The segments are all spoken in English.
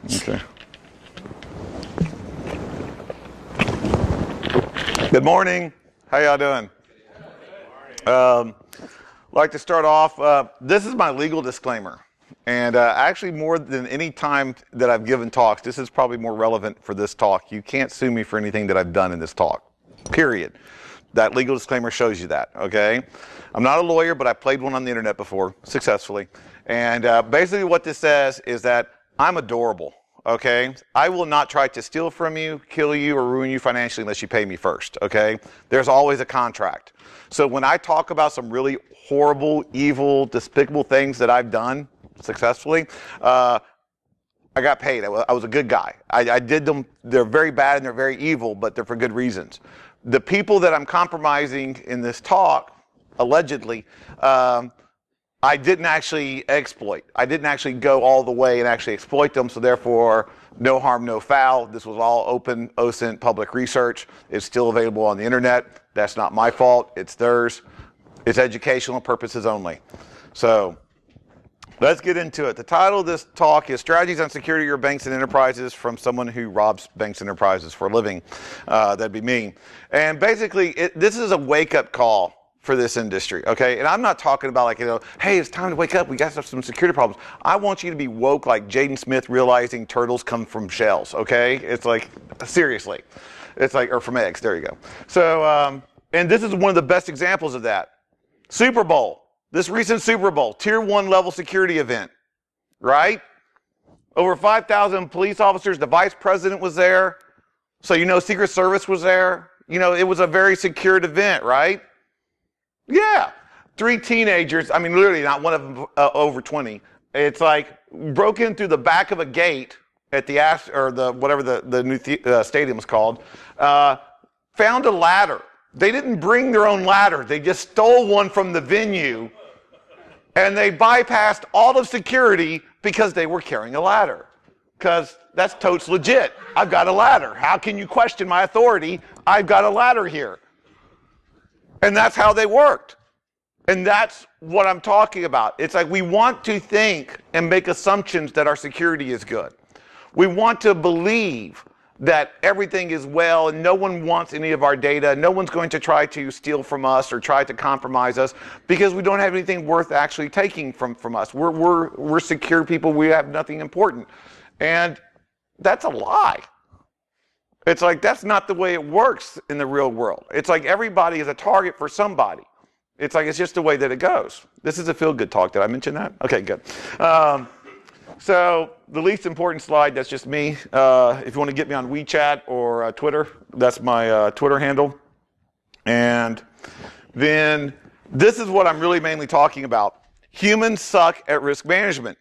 Okay. Good morning. How y'all doing? I'd like to start off. This is my legal disclaimer. And actually, more than any time that I've given talks, this is probably more relevant for this talk. You can't sue me for anything that I've done in this talk, period. That legal disclaimer shows you that, okay? I'm not a lawyer, but I played one on the internet before, successfully. And basically what this says is that I'm adorable, okay? I will not try to steal from you, kill you, or ruin you financially unless you pay me first, okay? There's always a contract. So when I talk about some really horrible, evil, despicable things that I've done successfully, I got paid. I was a good guy. I did them. They're very bad and they're very evil, but they're for good reasons. The people that I'm compromising in this talk, allegedly, I didn't actually exploit. I didn't actually go all the way and actually exploit them, so therefore, no harm, no foul. This was all open, OSINT public research. It's still available on the internet. That's not my fault. It's theirs. It's educational purposes only. So let's get into it. The title of this talk is Strategies on Security of Your Banks and Enterprises from Someone Who Robs Banks and Enterprises for a Living. That'd be me. And basically, this is a wake-up call for this industry, okay? And I'm not talking about like, hey, it's time to wake up. We got some security problems. I want you to be woke like Jaden Smith realizing turtles come from shells, okay? It's like, seriously. It's like, or from eggs. There you go. So, and this is one of the best examples of that. Super Bowl. This recent Super Bowl, Tier 1 level security event, right? Over 5,000 police officers. The vice president was there. So, Secret Service was there. It was a very secured event, right? Yeah. 3 teenagers, literally not one of them over 20. It's like broke in through the back of a gate at the whatever the new stadium is called, found a ladder. They didn't bring their own ladder. They just stole one from the venue. And they bypassed all of security because they were carrying a ladder. Because that's totes legit. I've got a ladder. How can you question my authority? I've got a ladder here. And that's how they worked. And that's what I'm talking about. It's like we want to think and make assumptions that our security is good. We want to believe that everything is well and no one wants any of our data. No one's going to try to steal from us or try to compromise us because we don't have anything worth actually taking from us. We're secure people. We have nothing important. And that's a lie. It's like that's not the way it works in the real world. It's like everybody is a target for somebody. It's like it's just the way that it goes. This is a feel-good talk. Did I mention that? Okay, good. So the least important slide, that's just me. If you want to get me on WeChat or Twitter, that's my Twitter handle. And then this is what I'm really mainly talking about. Humans suck at risk management.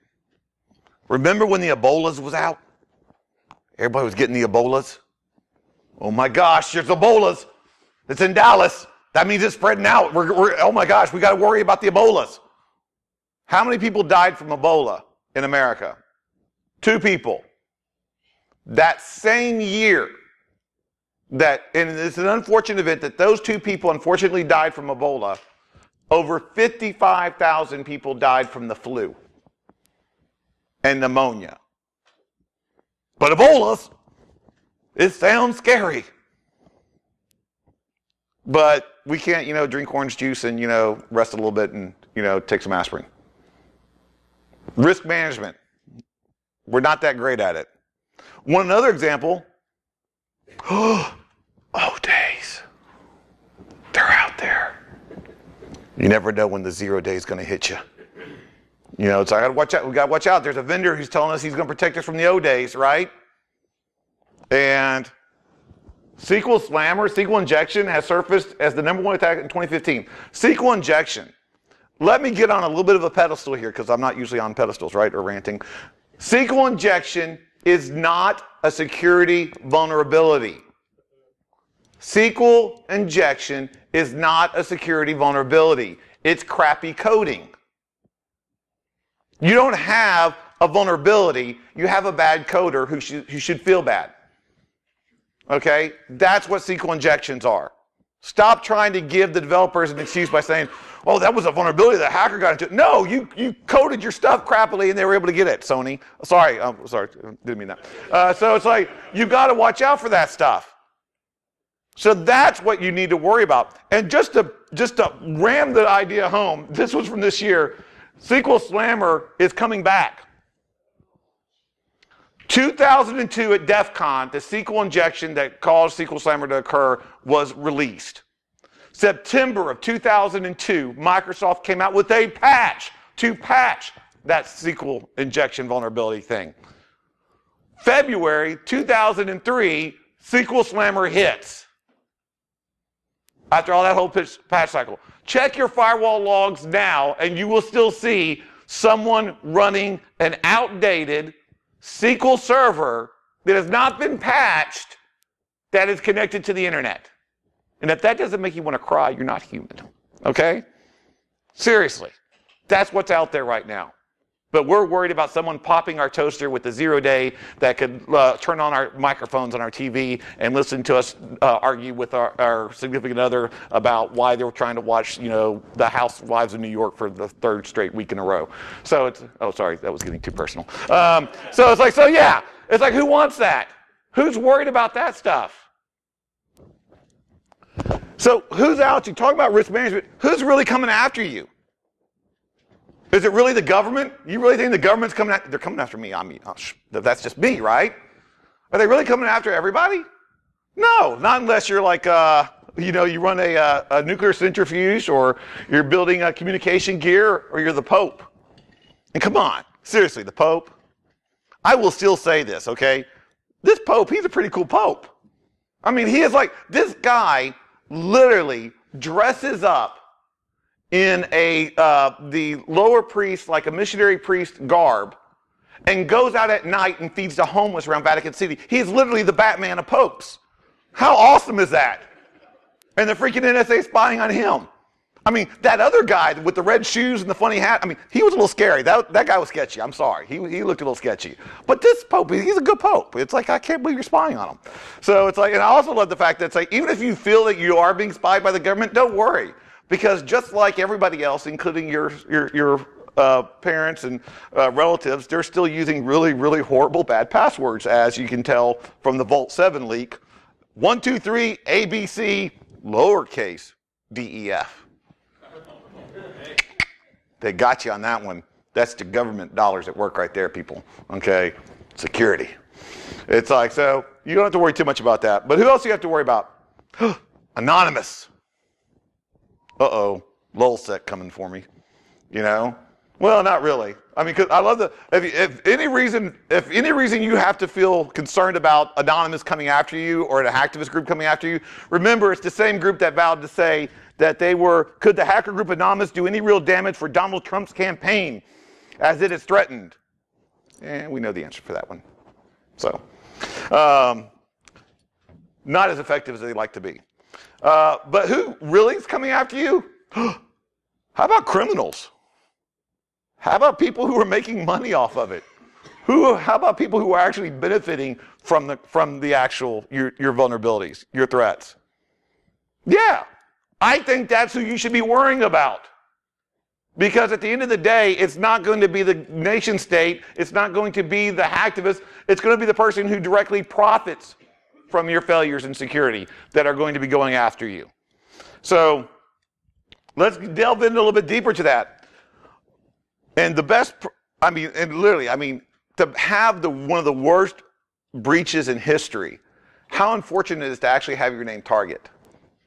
Remember when the Ebolas was out? Everybody was getting the Ebolas. Oh my gosh, there's Ebolas. It's in Dallas. That means it's spreading out. Oh my gosh, we got to worry about the Ebolas. How many people died from Ebola in America? 2 people. That same year, and it's an unfortunate event that those 2 people unfortunately died from Ebola, over 55,000 people died from the flu and pneumonia. But Ebolas, it sounds scary. But we can't, drink orange juice and, rest a little bit and, take some aspirin. Risk management. We're not that great at it. Another example. Oh, days. They're out there. You never know when the 0 day is going to hit you. So I got to watch out. We got to watch out. There's a vendor who's telling us he's going to protect us from the O days, right? And SQL Slammer, SQL injection has surfaced as the #1 attack in 2015. SQL injection. Let me get on a little bit of a pedestal here because I'm not usually on pedestals, right, or ranting. SQL injection is not a security vulnerability. SQL injection is not a security vulnerability. It's crappy coding. You don't have a vulnerability. You have a bad coder who should feel bad. Okay? That's what SQL injections are. Stop trying to give the developers an excuse by saying, oh, that was a vulnerability that hacker got into. No, you coded your stuff crappily and they were able to get it, Sony. Sorry, didn't mean that. So it's like, you got to watch out for that stuff. So that's what you need to worry about. And just to ram the idea home, this was from this year, SQL Slammer is coming back. 2002 at DEF CON, the SQL injection that caused SQL Slammer to occur was released. September of 2002, Microsoft came out with a patch to patch that SQL injection vulnerability thing. February 2003, SQL Slammer hits. After all that whole patch cycle. Check your firewall logs now, and you will still see someone running an outdated SQL server that has not been patched that is connected to the internet. And if that doesn't make you want to cry, you're not human. Okay? Seriously. That's what's out there right now. But we're worried about someone popping our toaster with a 0-day that could turn on our microphones on our TV and listen to us argue with our significant other about why they were trying to watch, the Housewives of New York for the 3rd straight week in a row. So it's, oh, sorry, that was getting too personal. So it's like, it's like, who wants that? Who's worried about that stuff? So who's out? You talk about risk management. Who's really coming after you? Is it really the government? You really think the government's coming after? They're coming after me. I mean, that's just me, right? Are they really coming after everybody? No, not unless you're like, you run a nuclear centrifuge, or you're building a communication gear, or you're the Pope. And come on, seriously, the Pope. I will still say this, okay? This Pope, he's a pretty cool Pope. I mean, he is like, this guy literally dresses up in the lower priest, like a missionary priest garb, and goes out at night and feeds the homeless around Vatican City. He's literally the Batman of popes. How awesome is that? And the freaking NSA spying on him. I mean, that other guy with the red shoes and the funny hat, I mean, he was a little scary. That guy was sketchy. I'm sorry. He looked a little sketchy. But this Pope, he's a good Pope. It's like, I can't believe you're spying on him. So it's like, and I also love the fact that it's like, even if you feel that you are being spied by the government, don't worry. Because just like everybody else, including your parents and relatives, they're still using really, really horrible bad passwords, as you can tell from the Vault 7 leak. 123 ABC lowercase DEF. They got you on that one. That's the government dollars at work right there, people. Okay? Security. It's like, so you don't have to worry too much about that. But who else do you have to worry about? Anonymous. Uh-oh, lulsec coming for me, Well, not really. I mean, because I love if any reason you have to feel concerned about Anonymous coming after you or an hacktivist group coming after you, remember it's the same group that vowed to say that could the hacker group Anonymous do any real damage for Donald Trump's campaign as it is threatened? And we know the answer for that one. So, not as effective as they'd like to be. But who really is coming after you? How about criminals? How about people who are making money off of it? How about people who are actually benefiting from the actual your vulnerabilities, your threats? Yeah, I think that's who you should be worrying about. Because at the end of the day, it's not going to be the nation state, it's not going to be the hacktivist, it's going to be the person who directly profits from your failures in security that are going to be going after you. So let's delve in a little bit deeper to that. And the best, to have one of the worst breaches in history, how unfortunate it is to actually have your name target.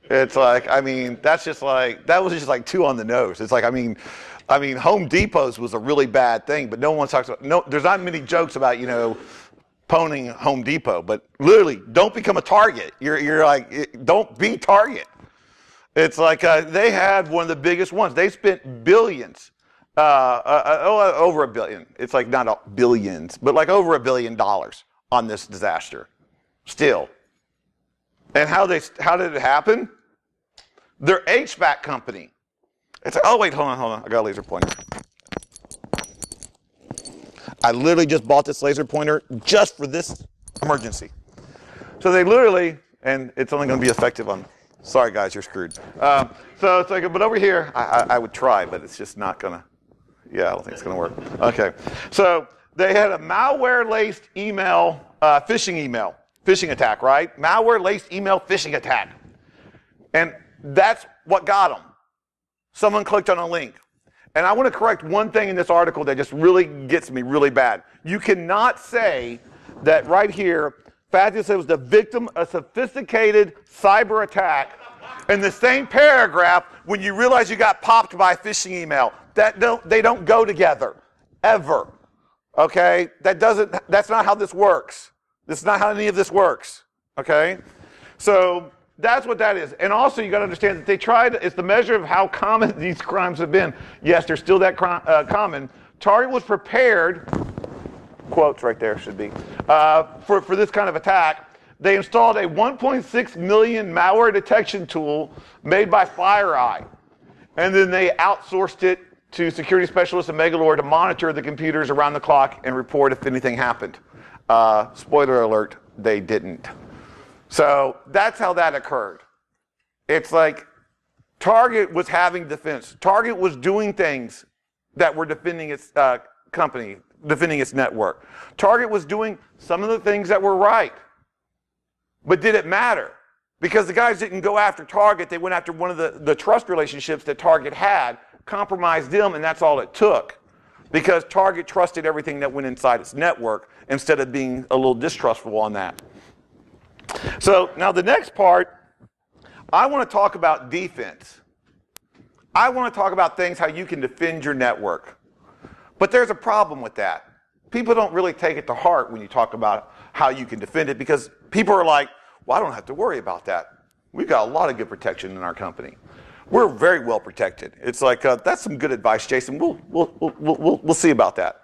It's like, that was just like too on the nose. It's like, Home Depot's was a really bad thing, but no one talks about, there's not many jokes about, pwning Home Depot, but literally, don't become a target. You're like, don't be target. It's like they had one of the biggest ones. They spent billions, over $1 billion. It's like not billions, but like over $1 billion on this disaster. Still, and how did it happen? Their HVAC company. It's like, oh wait, hold on. I got a laser pointer. I literally just bought this laser pointer just for this emergency. So they literally, and it's only going to be effective on Sorry, guys, you're screwed. So it's like, but over here, I would try, but it's just not going to, yeah, I don't think it's going to work. Okay. So they had a malware-laced email, phishing attack, right? Malware-laced email phishing attack. And that's what got them. Someone clicked on a link. And I want to correct one thing in this article that just really gets me really bad. You cannot say that right here, Fazio said was the victim of sophisticated cyber attack in the same paragraph when you realize you got popped by a phishing email. They don't go together, ever. Okay? That's not how this works. That's not how any of this works. Okay? So that's what that is. And also you got to understand that they tried, it's the measure of how common these crimes have been. Yes, they're still that common. Target was prepared, quotes right there should be, for this kind of attack. They installed a 1.6 million malware detection tool made by FireEye. And then they outsourced it to security specialists in Megalore to monitor the computers around the clock and report if anything happened. Spoiler alert, they didn't. So that's how that occurred. It's like Target was having defense. Target was doing things that were defending its company, defending its network. Target was doing some of the things that were right. But did it matter? Because the guys didn't go after Target. They went after one of the trust relationships that Target had, compromised them, and that's all it took. Because Target trusted everything that went inside its network instead of being a little distrustful on that. So now the next part, I want to talk about defense. I want to talk about things, how you can defend your network. But there's a problem with that. People don't really take it to heart when you talk about how you can defend it because people are like, well, I don't have to worry about that. We've got a lot of good protection in our company. We're very well protected. It's like, that's some good advice, Jason. We'll see about that.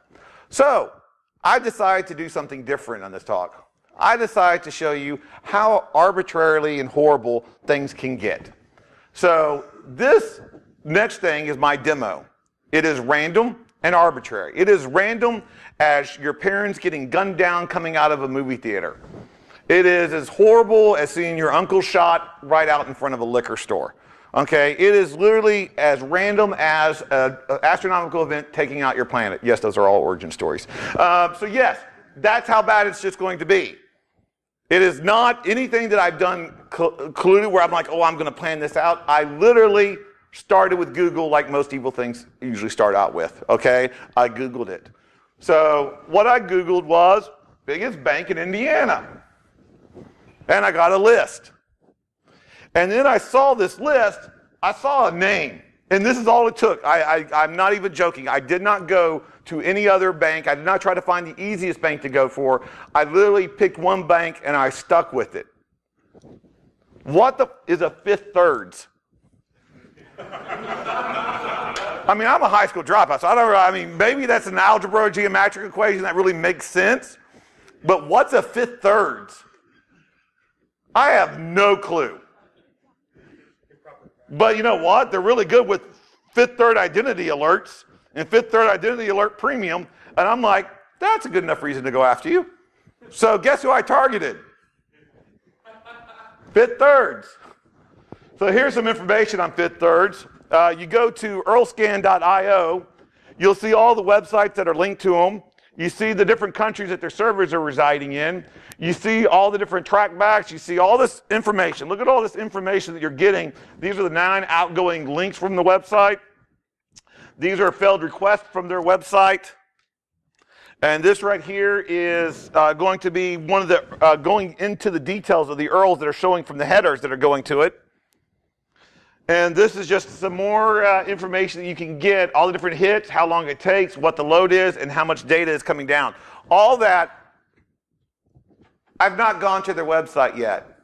So I decided to do something different on this talk. I decided to show you how arbitrarily and horrible things can get. So this next thing is my demo. It is random and arbitrary. It is random as your parents getting gunned down coming out of a movie theater. It is as horrible as seeing your uncle shot right out in front of a liquor store. Okay, it is literally as random as an astronomical event taking out your planet. Yes, those are all origin stories. So yes, that's how bad it's just going to be. It is not anything that I've done colluded where I'm like, oh, I'm going to plan this out. I literally started with Google like most evil things usually start out with, okay? I Googled it. So what I Googled was biggest bank in Indiana. And I got a list. And then I saw this list, I saw a name. And this is all it took. I'm not even joking. I did not go to any other bank. I did not try to find the easiest bank to go for. I literally picked one bank and I stuck with it. What is a Fifth Thirds? I mean, I'm a high school dropout, so I mean, maybe that's an algebra or geometric equation that really makes sense. But what's a Fifth Thirds? I have no clue. But you know what? They're really good with Fifth Third identity alerts and Fifth Third identity alert premium. And I'm like, that's a good enough reason to go after you. So guess who I targeted? Fifth Thirds. So here's some information on Fifth Thirds. You go to earlscan.io. You'll see all the websites that are linked to them. You see the different countries that their servers are residing in. You see all the different trackbacks. You see all this information. Look at all this information that you're getting. These are the 9 outgoing links from the website. These are failed requests from their website. And this right here is going to be one of the, going into the details of the URLs that are showing from the headers that are going to it. And this is just some more information that you can get, all the different hits, how long it takes, what the load is, and how much data is coming down. All that, I've not gone to their website yet.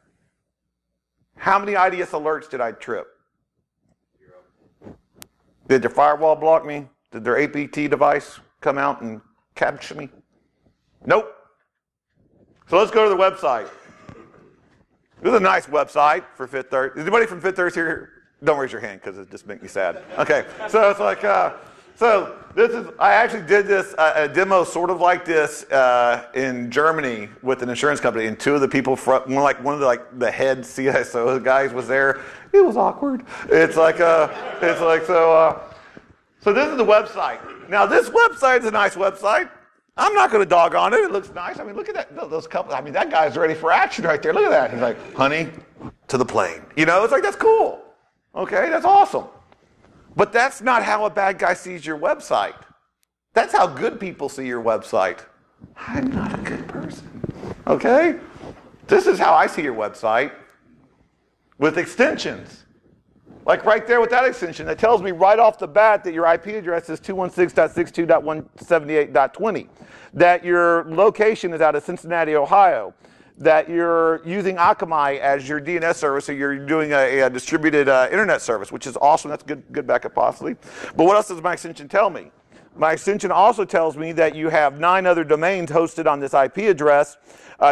How many IDS alerts did I trip? 0. Did their firewall block me? Did their APT device come out and capture me? Nope. So let's go to the website. This is a nice website for Fifth Third. Is anybody from Fifth Third here? Don't raise your hand because it just makes me sad. Okay, so it's like, So I actually did this, a demo sort of like this in Germany with an insurance company, and two of the people from, one of the head CSO guys was there. It was awkward. So this is the website. Now this website is a nice website. I'm not going to dog on it. It looks nice. I mean, look at that. Those couples. I mean, that guy's ready for action right there. Look at that. He's like, honey, to the plane. It's like, that's cool. Okay, that's awesome. But that's not how a bad guy sees your website. That's how good people see your website. I'm not a good person. Okay? This is how I see your website with extensions. Like right there with that extension, that tells me right off the bat that your IP address is 216.62.178.20, that your location is out of Cincinnati, Ohio, that you're using Akamai as your DNS service, or you're doing a distributed internet service, which is awesome. That's good backup possibly. But what else does my extension tell me? My extension also tells me that you have 9 other domains hosted on this IP address.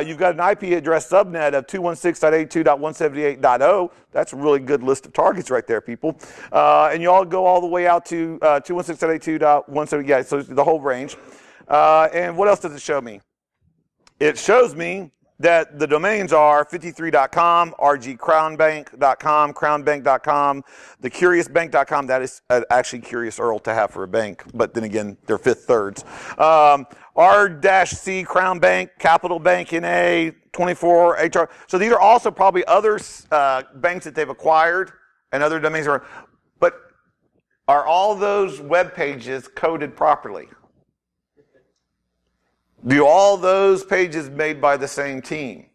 You've got an IP address subnet of 216.82.178.0. That's a really good list of targets right there, people. And you all go all the way out to 216.82.170, yeah, so the whole range. And what else does it show me? It shows me that the domains are 53.com, rgcrownbank.com, crownbank.com, thecuriousbank.com. That is actually curious Earl to have for a bank, but then again, they're fifth thirds. R-C, Crown Bank, Capital Bank, NA, 24, HR. So these are also probably other banks that they've acquired and other domains. But are all those web pages coded properly? Do all those pages made by the same team?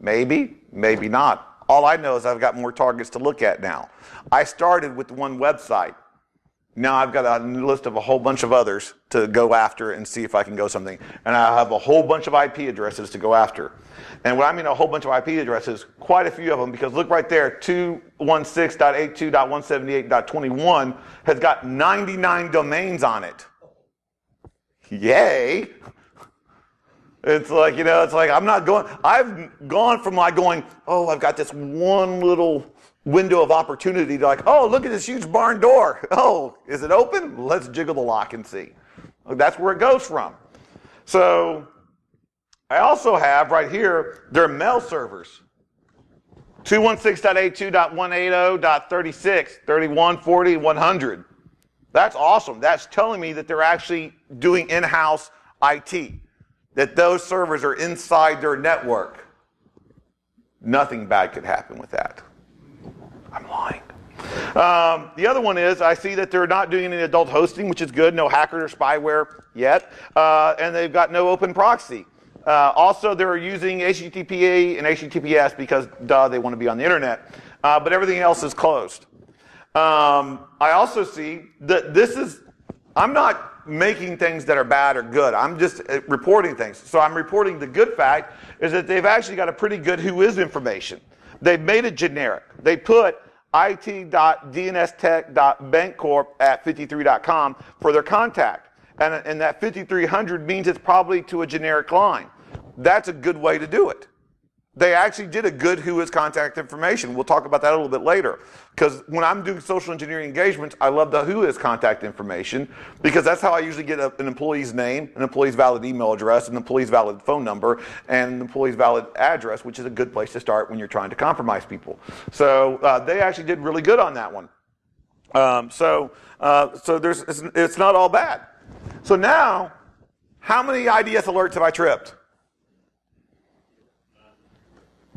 Maybe, maybe not. All I know is I've got more targets to look at now. I started with one website. Now I've got a list of a whole bunch of others to go after and see if I can go something. And I have a whole bunch of IP addresses to go after. And when I mean a whole bunch of IP addresses, quite a few of them, because look right there, 216.82.178.21 has got 99 domains on it. Yay! It's like, I've gone from like going, oh, I've got this one little window of opportunity to like, oh, look at this huge barn door. Oh, is it open? Let's jiggle the lock and see. That's where it goes from. So I also have right here, their mail servers. 216.82.180.36, 31, 40, 100. That's awesome. That's telling me that they're actually doing in-house IT. That those servers are inside their network. Nothing bad could happen with that. I'm lying. The other one is I see that they're not doing any adult hosting, which is good. No hacker or spyware yet. And they've got no open proxy. Also, they're using HTTP and HTTPS because, duh, they want to be on the internet. But everything else is closed. I also see that I'm not making things that are bad or good. I'm just reporting things. So I'm reporting the good fact is that they've actually got a pretty good who is information. They've made it generic. They put it.dnstech.bankcorp@53.com for their contact. And that 5300 means it's probably to a generic line. That's a good way to do it. They actually did a good who is contact information. We'll talk about that a little bit later. Because when I'm doing social engineering engagements, I love the who is contact information because that's how I usually get an employee's name, an employee's valid email address, an employee's valid phone number, and an employee's valid address, which is a good place to start when you're trying to compromise people. So they actually did really good on that one. So it's not all bad. So now, how many IDS alerts have I tripped?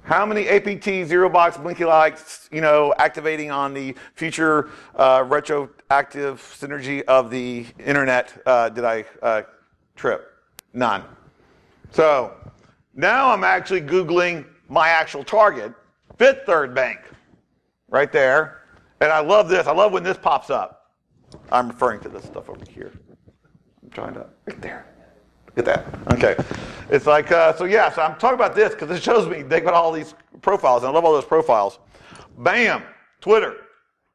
How many APT, zero box, blinky lights, activating on the future retroactive synergy of the internet did I trip? None. So now I'm actually Googling my actual target, Fifth Third Bank, right there. And I love this. I love when this pops up. I'm referring to this stuff over here. I'm trying to, right there. Look at that. Okay. It's like, so I'm talking about this because it shows me they got all these profiles, and I love all those profiles. Bam! Twitter.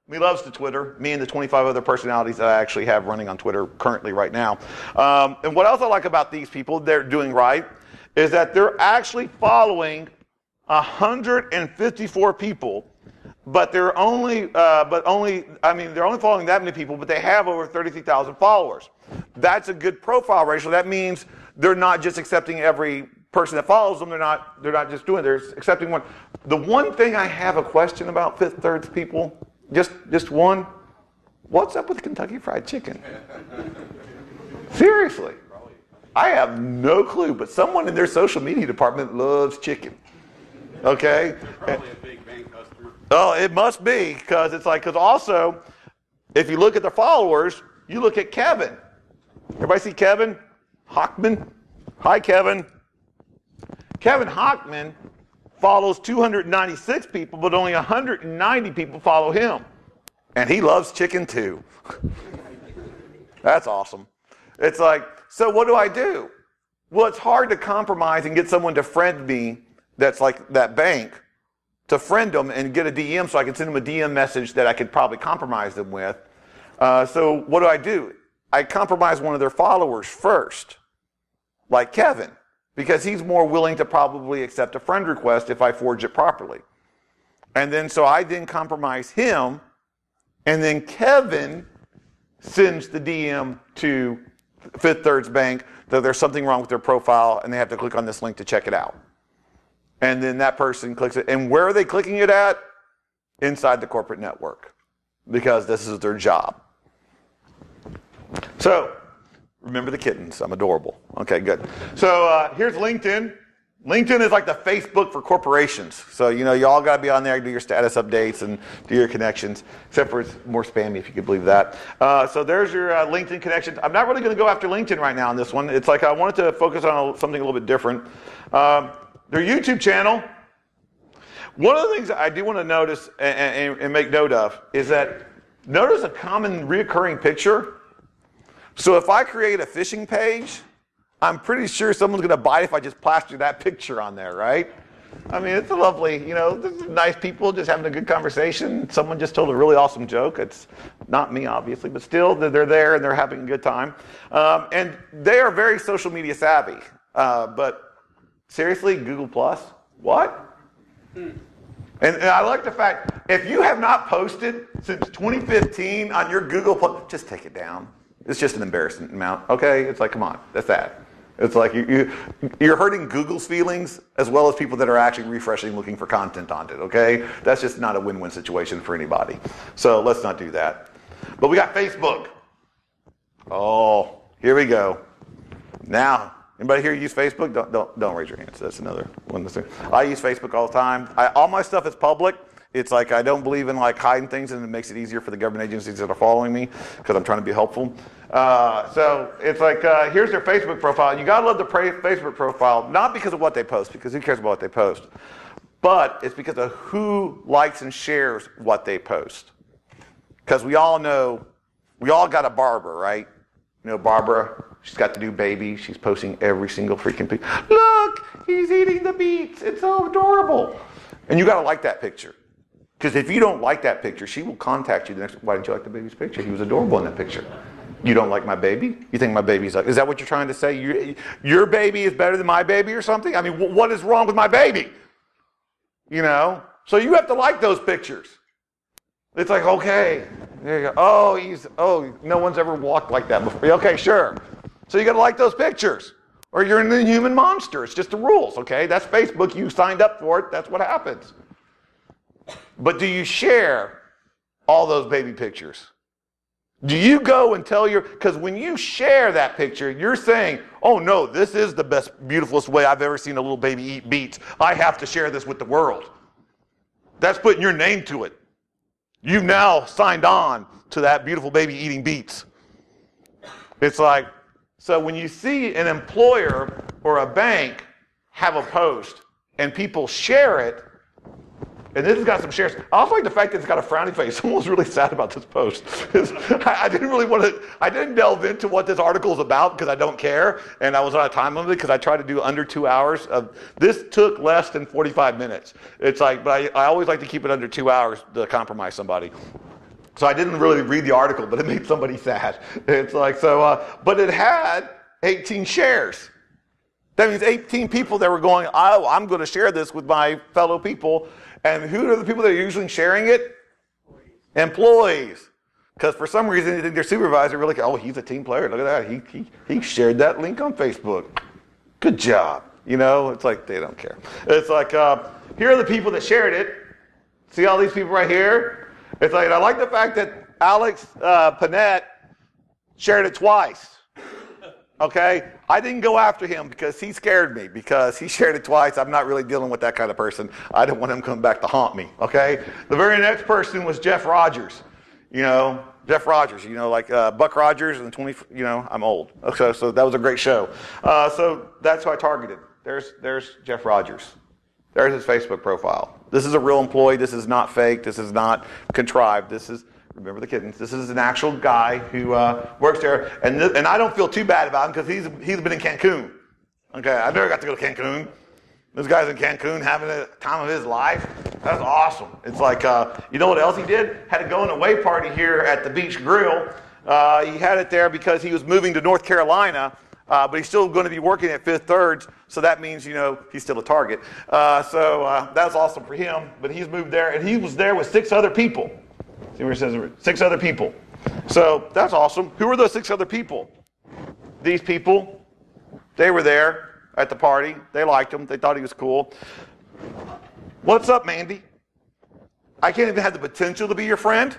Me loves the Twitter. Me and the 25 other personalities that I actually have running on Twitter currently right now. And what else I like about these people, they're doing right, is that they're actually following 154 people but they're only following that many people, but they have over 33,000 followers. That's a good profile ratio. That means they're not just accepting every person that follows them. They're not just doing it. They're accepting one. The one thing I have a question about Fifth Third's people, just one. What's up with Kentucky Fried Chicken? Seriously. I have no clue, but someone in their social media department loves chicken. Okay? Probably a big bank customer. Oh, it must be, because also, if you look at the followers, you look at Kevin. Everybody see Kevin Hockman? Hi, Kevin. Kevin Hockman follows 296 people, but only 190 people follow him. And he loves chicken too. That's awesome. It's like, so what do I do? Well, it's hard to compromise and get someone to friend me that's like that bank, to friend them and get a DM so I can send them a DM message that I could probably compromise them with. So what do? I compromise one of their followers first, like Kevin, because he's more willing to probably accept a friend request if I forge it properly. And then so I then compromise him, and then Kevin sends the DM to Fifth Third's bank that there's something wrong with their profile and they have to click on this link to check it out. And then that person clicks it. And where are they clicking it at? Inside the corporate network, because this is their job. So, remember the kittens. I'm adorable. Okay, good. So here's LinkedIn. LinkedIn is like the Facebook for corporations. So, you all got to be on there, do your status updates and do your connections, except for it's more spammy, if you could believe that. So there's your LinkedIn connections. I'm not really going to go after LinkedIn right now on this one. It's like I wanted to focus on something a little bit different. Their YouTube channel. One of the things that I do want to notice and make note of is that notice a common reoccurring picture. So if I create a phishing page, I'm pretty sure someone's going to bite if I just plaster that picture on there, right? I mean, it's a lovely, this is nice people just having a good conversation. Someone just told a really awesome joke. It's not me, obviously, but still, they're there and they're having a good time. And they are very social media savvy. But seriously, Google Plus? What? And I like the fact, if you have not posted since 2015 on your Google Plus, just take it down. It's just an embarrassing amount, okay? It's like, come on, that's that. It's like you're hurting Google's feelings as well as people that are actually refreshing, looking for content on it, okay? That's just not a win-win situation for anybody. So let's not do that. But we got Facebook. Oh, here we go. Now, anybody here use Facebook? Don't raise your hands. That's another one. I use Facebook all the time. All my stuff is public. It's like I don't believe in like hiding things, and it makes it easier for the government agencies that are following me because I'm trying to be helpful. So it's like here's their Facebook profile. You gotta love the Facebook profile, not because of what they post, because who cares about what they post, but it's because of who likes and shares what they post. Because we all know, we all got a Barbara, right? Barbara. She's got the new baby. She's posting every single freaking picture. Look, he's eating the beets. It's so adorable. And you gotta like that picture. Because if you don't like that picture, she will contact you the next. Why didn't you like the baby's picture? He was adorable in that picture. You don't like my baby? You think my baby's like? Is that what you're trying to say? Your baby is better than my baby or something? I mean, what is wrong with my baby? So you have to like those pictures. It's like, okay, there you go. Oh, no one's ever walked like that before. Okay, sure. So you got to like those pictures, or you're an inhuman monster. It's just the rules, okay? That's Facebook. You signed up for it. That's what happens. But do you share all those baby pictures? Do you go and tell because when you share that picture, you're saying, oh no, this is the best, beautifulest way I've ever seen a little baby eat beets. I have to share this with the world. That's putting your name to it. You've now signed on to that beautiful baby eating beets. It's like, so when you see an employer or a bank have a post and people share it, and this has got some shares. I also like the fact that it's got a frowny face. Someone was really sad about this post. I didn't delve into what this article is about because I don't care, and I was on a time limit because I tried to do under 2 hours. This took less than 45 minutes. It's like, but I always like to keep it under 2 hours to compromise somebody. So I didn't really read the article, but it made somebody sad. It's like, so, but it had 18 shares. That means 18 people that were going, oh, I'm going to share this with my fellow people. And who are the people that are usually sharing it? Employees. Because for some reason, they think their supervisor really, oh, he's a team player. Look at that. He shared that link on Facebook. Good job. You know, it's like they don't care. It's like, here are the people that shared it. See all these people right here? It's like, I like the fact that Alex Panette shared it twice. Okay? I didn't go after him because he scared me, because he shared it twice. I'm not really dealing with that kind of person. I don't want him coming back to haunt me. Okay? The very next person was Jeff Rogers. You know, Jeff Rogers, you know, like Buck Rogers and I'm old. So that was a great show. So that's who I targeted. There's Jeff Rogers. There's his Facebook profile. This is a real employee. This is not fake. This is not contrived. This is, remember the kittens, this is an actual guy who works there. And I don't feel too bad about him because he's been in Cancun. Okay, I never got to go to Cancun. This guy's in Cancun having the time of his life. That's awesome. It's like, you know what else he did? Had a going away party here at the Beach Grill. He had it there because he was moving to North Carolina, but he's still going to be working at Fifth Thirds, so that means, you know, he's still a target. So that's awesome for him, but he's moved there, and he was there with 6 other people. See where it says 6 other people. So that's awesome. Who were those 6 other people? These people. They were there at the party. They liked him. They thought he was cool. What's up, Mandy? I can't even have the potential to be your friend.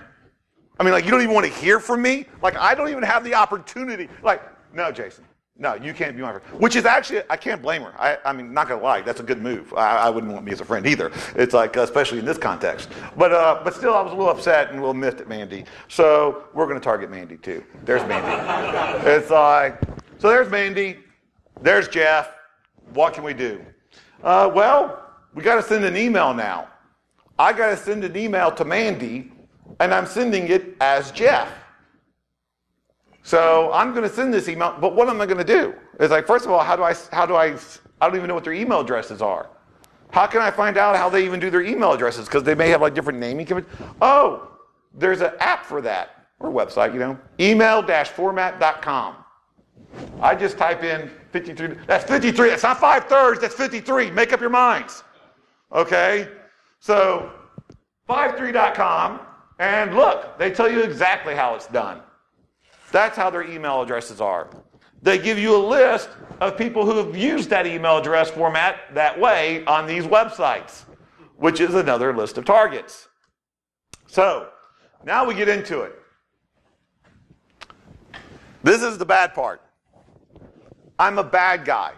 I mean, like, you don't even want to hear from me? Like, I don't even have the opportunity. Like, no, Jason. No, you can't be my friend. Which is actually, I can't blame her. I mean, not going to lie, that's a good move. I wouldn't want me as a friend either. It's like, especially in this context. But still, I was a little upset and a little miffed at Mandy. So we're going to target Mandy too. There's Mandy. It's like, so there's Mandy. There's Jeff. What can we do? Well, we got to send an email now. I got to send an email to Mandy, and I'm sending it as Jeff. So I'm going to send this email, but what am I going to do? It's like, first of all, I don't even know what their email addresses are. How can I find out how they even do their email addresses? Because they may have like different naming conventions. Oh, there's an app for that, or website, you know, email-format.com. I just type in 53. That's 53. That's not 5 thirds. That's 53. Make up your minds. Okay? So 53.com, and look, they tell you exactly how it's done. That's how their email addresses are. They give you a list of people who have used that email address format that way on these websites, which is another list of targets. So now we get into it. This is the bad part. I'm a bad guy.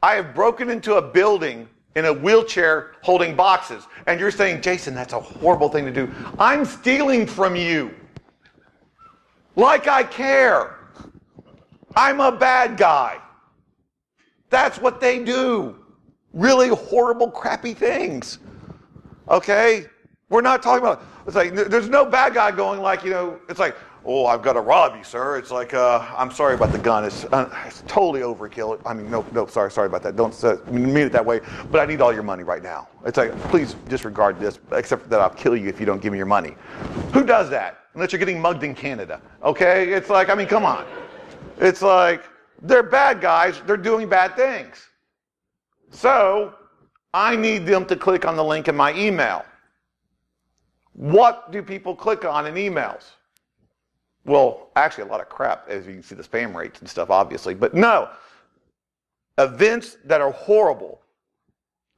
I have broken into a building in a wheelchair holding boxes. And you're saying, Jason, that's a horrible thing to do. I'm stealing from you. Like I care. I'm a bad guy. That's what they do. Really horrible, crappy things. Okay? We're not talking about, it's like, there's no bad guy going like, you know, it's like, oh, I've got to rob you, sir. It's like, I'm sorry about the gun. It's totally overkill. I mean, no, sorry about that. Don't mean it that way. But I need all your money right now. It's like, please disregard this, except that I'll kill you if you don't give me your money. Who does that? Unless you're getting mugged in Canada. Okay? It's like, I mean, come on. It's like, they're bad guys. They're doing bad things. So, I need them to click on the link in my email. What do people click on in emails? Well, actually a lot of crap, as you can see the spam rates and stuff, obviously. But no, events that are horrible,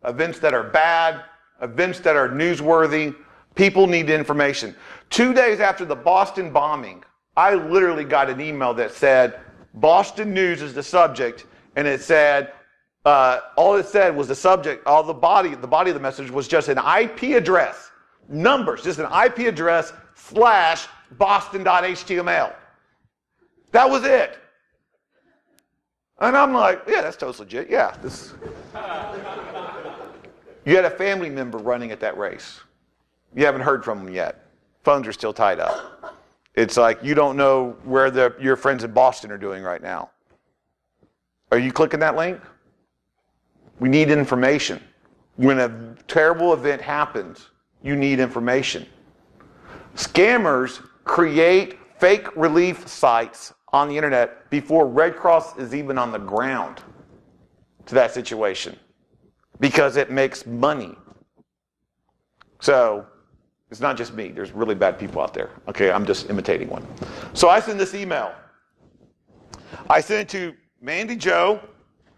events that are bad, events that are newsworthy, people need information. 2 days after the Boston bombing, I literally got an email that said, Boston News is the subject, and it said, all it said was the subject, all the body of the message was just an IP address, numbers, just an IP address / Boston.html. That was it. And I'm like, yeah, that's totally legit. Yeah. You had a family member running at that race. You haven't heard from them yet. Phones are still tied up. It's like you don't know where your friends in Boston are doing right now. Are you clicking that link? We need information. When a terrible event happens, you need information. Scammers create fake relief sites on the internet before Red Cross is even on the ground to that situation because it makes money. So it's not just me. There's really bad people out there. Okay, I'm just imitating one. So I send this email. I send it to Mandy Joe.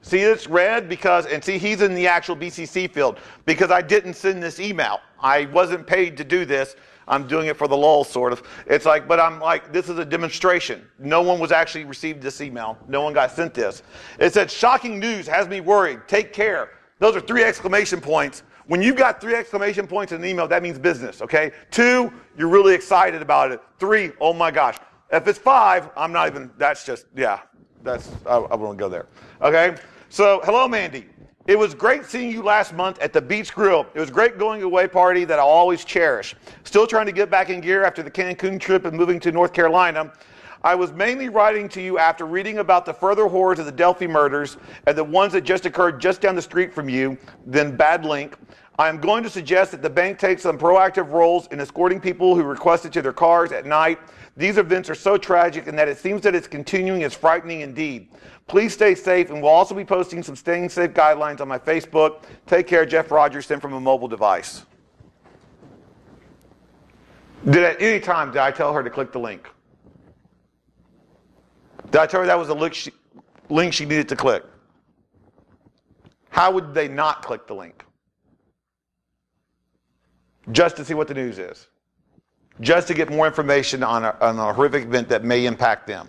See, it's red because, and see, he's in the actual BCC field because I didn't send this email. I wasn't paid to do this. I'm doing it for the lulz, sort of. It's like, but I'm like, this is a demonstration. No one was actually received this email. No one got sent this. It said, shocking news has me worried. Take care. Those are 3 exclamation points. When you've got 3 exclamation points in an email, that means business, okay? 2, you're really excited about it. 3, oh my gosh. If it's 5, I'm not even, that's just, yeah, I won't go there, okay? So, hello, Mandy. It was great seeing you last month at the Beach Grill. It was a great going away party that I'll always cherish. Still trying to get back in gear after the Cancun trip and moving to North Carolina. I was mainly writing to you after reading about the further horrors of the Delphi murders and the ones that just occurred just down the street from you, then bad link. I am going to suggest that the bank take some proactive roles in escorting people who requested to their cars at night. These events are so tragic and that it seems that it's continuing is frightening indeed. Please stay safe, and we'll also be posting some staying safe guidelines on my Facebook. Take care, Jeff Rogers, sent from a mobile device. At any time did I tell her to click the link? Did I tell her that was a link she needed to click? How would they not click the link? Just to see what the news is. Just to get more information on a horrific event that may impact them.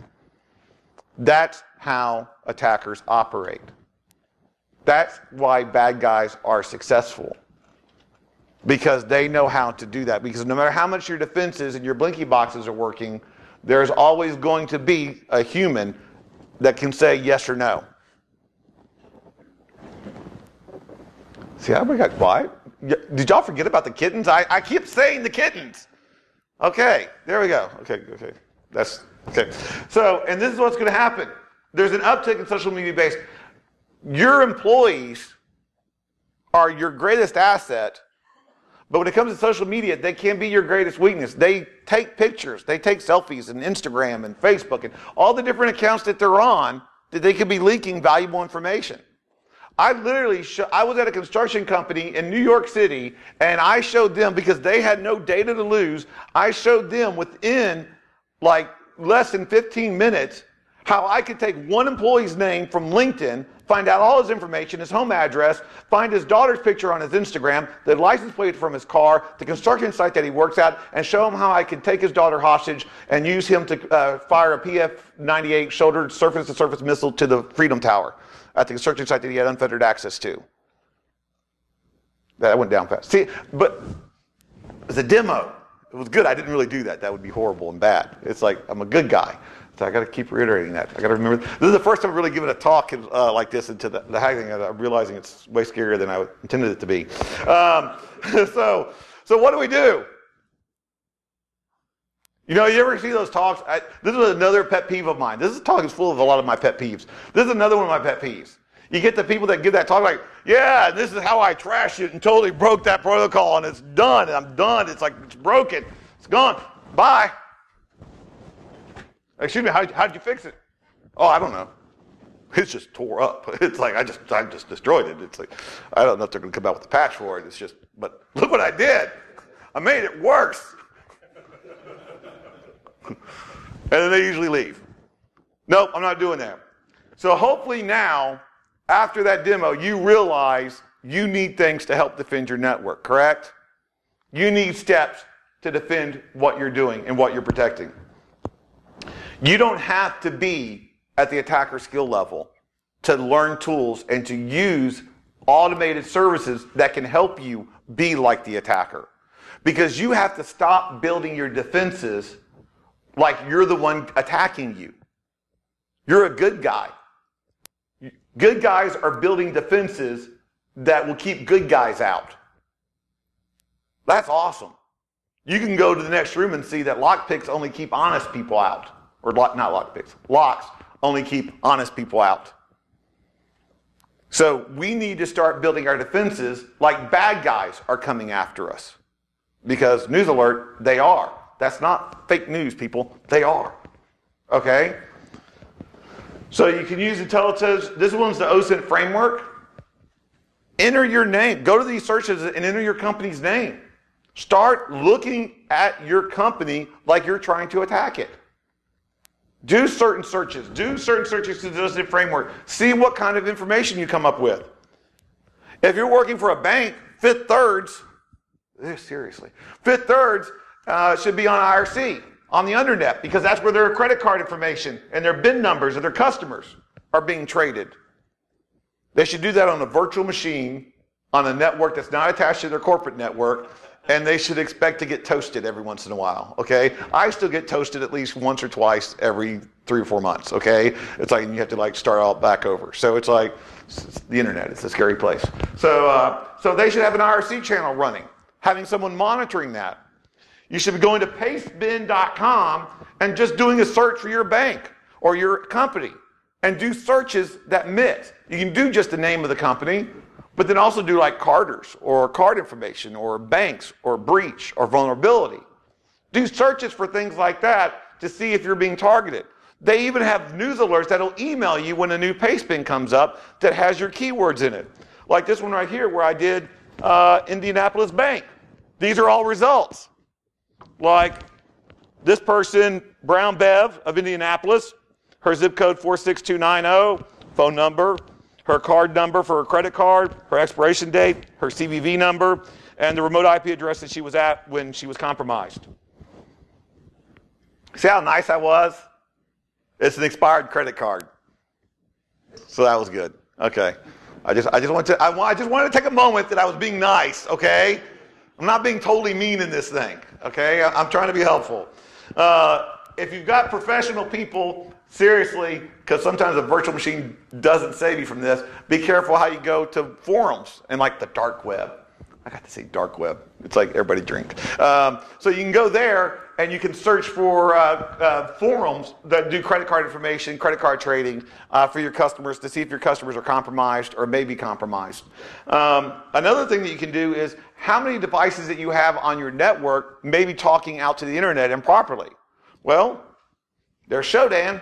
That's how attackers operate. That's why bad guys are successful. Because they know how to do that. Because no matter how much your defenses and your blinky boxes are working, there's always going to be a human that can say yes or no. See, everybody got quiet. Did y'all forget about the kittens? I keep saying the kittens. Okay, there we go. Okay. That's okay. So, and this is what's going to happen. There's an uptick in social media base. Your employees are your greatest asset, but when it comes to social media, they can be your greatest weakness. They take pictures, they take selfies and Instagram and Facebook and all the different accounts that they're on that they could be leaking valuable information. I literally, I was at a construction company in New York City, and I showed them, because they had no data to lose, I showed them within like less than 15 minutes how I could take one employee's name from LinkedIn, find out all his information, his home address, find his daughter's picture on his Instagram, the license plate from his car, the construction site that he works at, and show him how I could take his daughter hostage and use him to fire a PF-98 shouldered surface-to-surface missile to the Freedom Tower at the construction site that he had unfettered access to. That went down fast. See, but it was a demo. It was good. I didn't really do that. That would be horrible and bad. It's like, I'm a good guy. So I got to keep reiterating that. I got to remember. This is the first time I've really given a talk like this into the hacking. I'm realizing it's way scarier than I intended it to be. So what do we do? You know, you ever see those talks? This is another pet peeve of mine. This talk is full of a lot of my pet peeves. This is another one of my pet peeves. You get the people that give that talk like, yeah, this is how I trashed it and totally broke that protocol and it's done and I'm done. It's like, it's broken. It's gone. Bye. Excuse me, how did you fix it? Oh, I don't know. It's just tore up. It's like, I just destroyed it. It's like, I don't know if they're going to come out with a patch for it. It's just, but look what I did. I made it worse. And then they usually leave. Nope, I'm not doing that. So hopefully now, after that demo, you realize you need things to help defend your network, correct? You need steps to defend what you're doing and what you're protecting. You don't have to be at the attacker skill level to learn tools and to use automated services that can help you be like the attacker. Because you have to stop building your defenses like you're the one attacking you. You're a good guy. Good guys are building defenses that will keep good guys out. That's awesome. You can go to the next room and see that lockpicks only keep honest people out. Or not lockpicks. Locks only keep honest people out. So we need to start building our defenses like bad guys are coming after us. Because, news alert, they are. That's not fake news, people. They are. Okay? So you can use intelligence. This one's the OSINT framework. Enter your name. Go to these searches and enter your company's name. Start looking at your company like you're trying to attack it. Do certain searches. Do certain searches to the framework. See what kind of information you come up with. If you're working for a bank, Fifth Thirds, seriously, Fifth Thirds should be on IRC, on the undernet, because that's where their credit card information and their BIN numbers of their customers are being traded. They should do that on a virtual machine, on a network that's not attached to their corporate network, and they should expect to get toasted every once in a while, okay? I still get toasted at least once or twice every 3 or 4 months, okay? It's like you have to like start all back over. So it's like it's the internet. It's a scary place. So they should have an IRC channel running, having someone monitoring that. You should be going to pastebin.com and just doing a search for your bank or your company and do searches that mix. You can do just the name of the company, but then also do like carders or card information or banks or breach or vulnerability. Do searches for things like that to see if you're being targeted. They even have news alerts that'll email you when a new pastebin comes up that has your keywords in it. Like this one right here where I did Indianapolis Bank. These are all results. Like this person, Brown Bev of Indianapolis, her zip code 46290, phone number, her card number for her credit card, her expiration date, her CVV number, and the remote IP address that she was at when she was compromised. See how nice I was? It's an expired credit card. So that was good. Okay. I just wanted to take a moment that I was being nice, okay? I'm not being totally mean in this thing, okay? I'm trying to be helpful. If you've got professional people, seriously, because sometimes a virtual machine doesn't save you from this, be careful how you go to forums and like the dark web. I got to say dark web. It's like everybody drink. So you can go there and you can search for forums that do credit card information, credit card trading for your customers to see if your customers are compromised or may be compromised. Another thing that you can do is how many devices that you have on your network may be talking out to the internet improperly. Well, there's Shodan.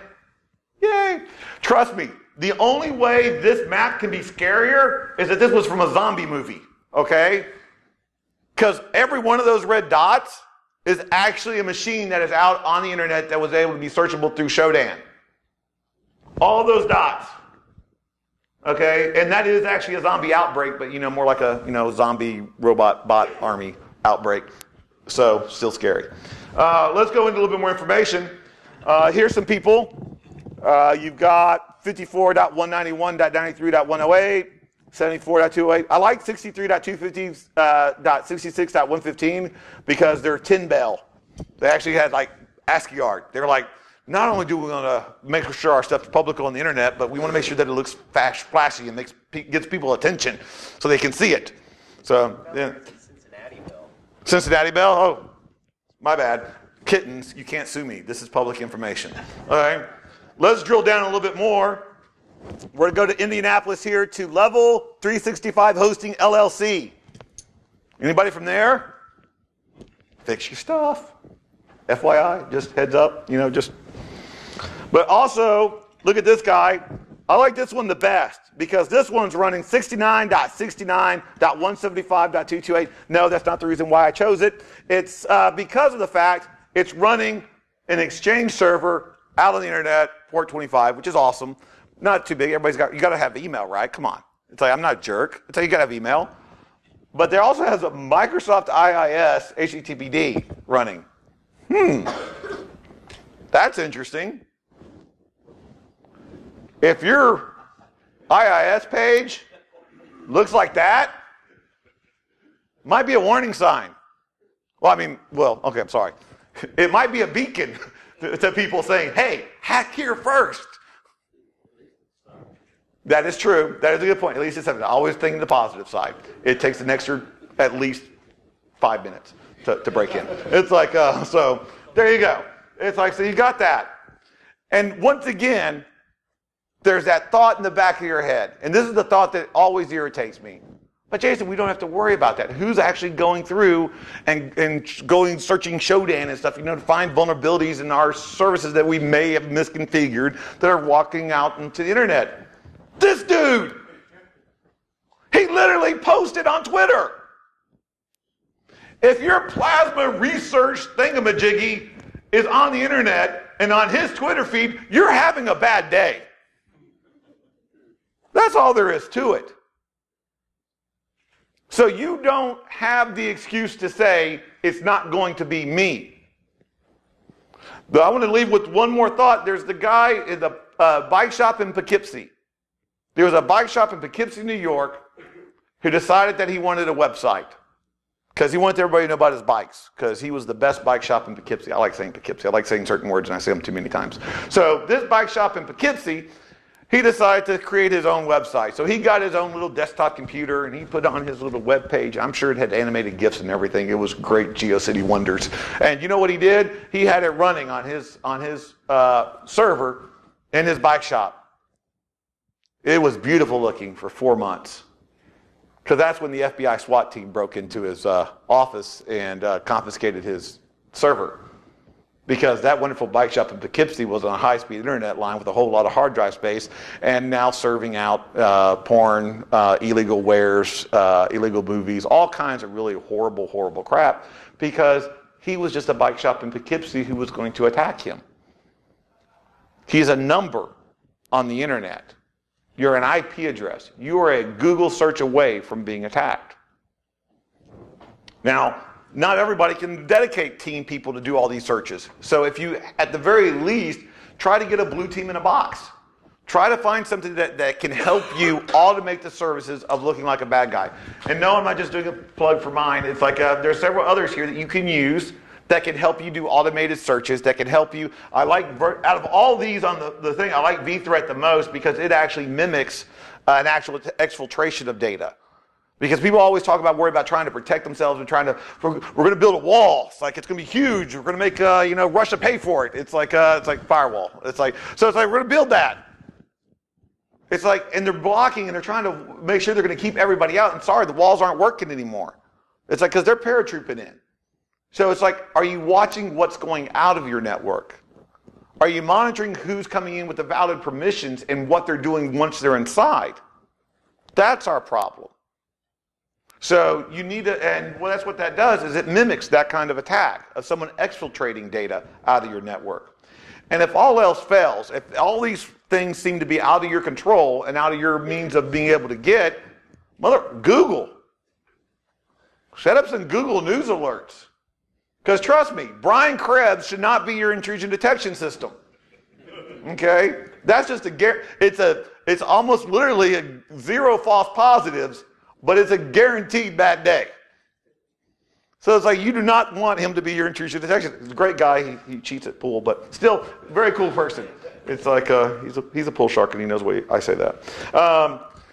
Yay! Trust me, the only way this map can be scarier is that this was from a zombie movie, okay? Because every one of those red dots is actually a machine that is out on the internet that was able to be searchable through Shodan. All those dots. Okay? And that is actually a zombie outbreak, but more like a zombie robot bot army outbreak. So still scary. Let's go into a little bit more information. Here's some people. You've got 54.191.93.108. 74.208. I like 63.250.66.115 because they're tin bell. They actually had like ASCII art. They were like, not only do we want to make sure our stuff's public on the internet, but we want to make sure that it looks flashy and gets people attention so they can see it. So, yeah. Cincinnati Bell. Cincinnati Bell? Oh, my bad. Kittens, you can't sue me. This is public information. All right. Let's drill down a little bit more. We're going to go to Indianapolis here to Level 365 Hosting LLC. Anybody from there? Fix your stuff. FYI, just heads up, But also, look at this guy. I like this one the best because this one's running 69.69.175.228. No, that's not the reason why I chose it. It's because of the fact it's running an Exchange server out on the internet, port 25, which is awesome. Not too big. You got to have email, right? Come on. It's like, I'm not a jerk. It's like you got to have email. But there also has a Microsoft IIS HTTPD running. That's interesting. If your IIS page looks like that, might be a warning sign. Okay, I'm sorry. It might be a beacon to people saying, hey, hack here first. That is true. That is a good point. At least it's something. Always thinking the positive side. It takes an extra at least 5 minutes to break in. It's like, so there you go. It's like, so you got that. And once again, there's that thought in the back of your head. And this is the thought that always irritates me. But Jason, we don't have to worry about that. Who's actually going through and going searching Shodan and stuff, to find vulnerabilities in our services that we may have misconfigured that are walking out into the internet? This dude, he literally posted on Twitter. If your plasma research thingamajiggy is on the internet and on his Twitter feed, you're having a bad day. That's all there is to it. So you don't have the excuse to say it's not going to be me. But I want to leave with one more thought. There's the guy in the bike shop in Poughkeepsie. There was a bike shop in Poughkeepsie, New York, who decided that he wanted a website because he wanted everybody to know about his bikes because he was the best bike shop in Poughkeepsie. I like saying Poughkeepsie. I like saying certain words and I say them too many times. So this bike shop in Poughkeepsie, he decided to create his own website. So he got his own little desktop computer and he put on his little web page. I'm sure it had animated GIFs and everything. It was great GeoCity wonders. And you know what he did? He had it running on his server in his bike shop. It was beautiful looking for 4 months. Because that's when the FBI SWAT team broke into his office and confiscated his server. Because that wonderful bike shop in Poughkeepsie was on a high-speed internet line with a whole lot of hard drive space and now serving out porn, illegal wares, illegal movies, all kinds of really horrible, horrible crap because he was just a bike shop in Poughkeepsie who was going to attack him. He's a number on the internet. You're an IP address. You are a Google search away from being attacked. Now, not everybody can dedicate team people to do all these searches. So if you, at the very least, try to get a blue team in a box. Try to find something that can help you automate the services of looking like a bad guy. And no, I'm not just doing a plug for mine. It's like there's several others here that you can use that can help you do automated searches, that can help you. I like, out of all these on the thing, I like vThreat the most because it actually mimics an actual exfiltration of data. Because people always talk about worry about trying to protect themselves and we're going to build a wall. It's like it's going to be huge. We're going to make Russia pay for it. It's like firewall. So it's like we're going to build that. It's like, and they're blocking and they're trying to make sure they're going to keep everybody out. And sorry, the walls aren't working anymore. It's like because they're paratrooping in. So it's like, are you watching what's going out of your network? Are you monitoring who's coming in with the valid permissions and what they're doing once they're inside? That's our problem. So you need to, and well, that's what that does, is it mimics that kind of attack of someone exfiltrating data out of your network. And if all else fails, if all these things seem to be out of your control and out of your means of being able to get, Google. Set up some Google News alerts. Because trust me, Brian Krebs should not be your intrusion detection system. Okay? That's just it's almost literally a zero false positives, but it's a guaranteed bad day. So it's like you do not want him to be your intrusion detection. He's a great guy. He cheats at pool, but still very cool person. It's like he's a pool shark and he knows why I say that.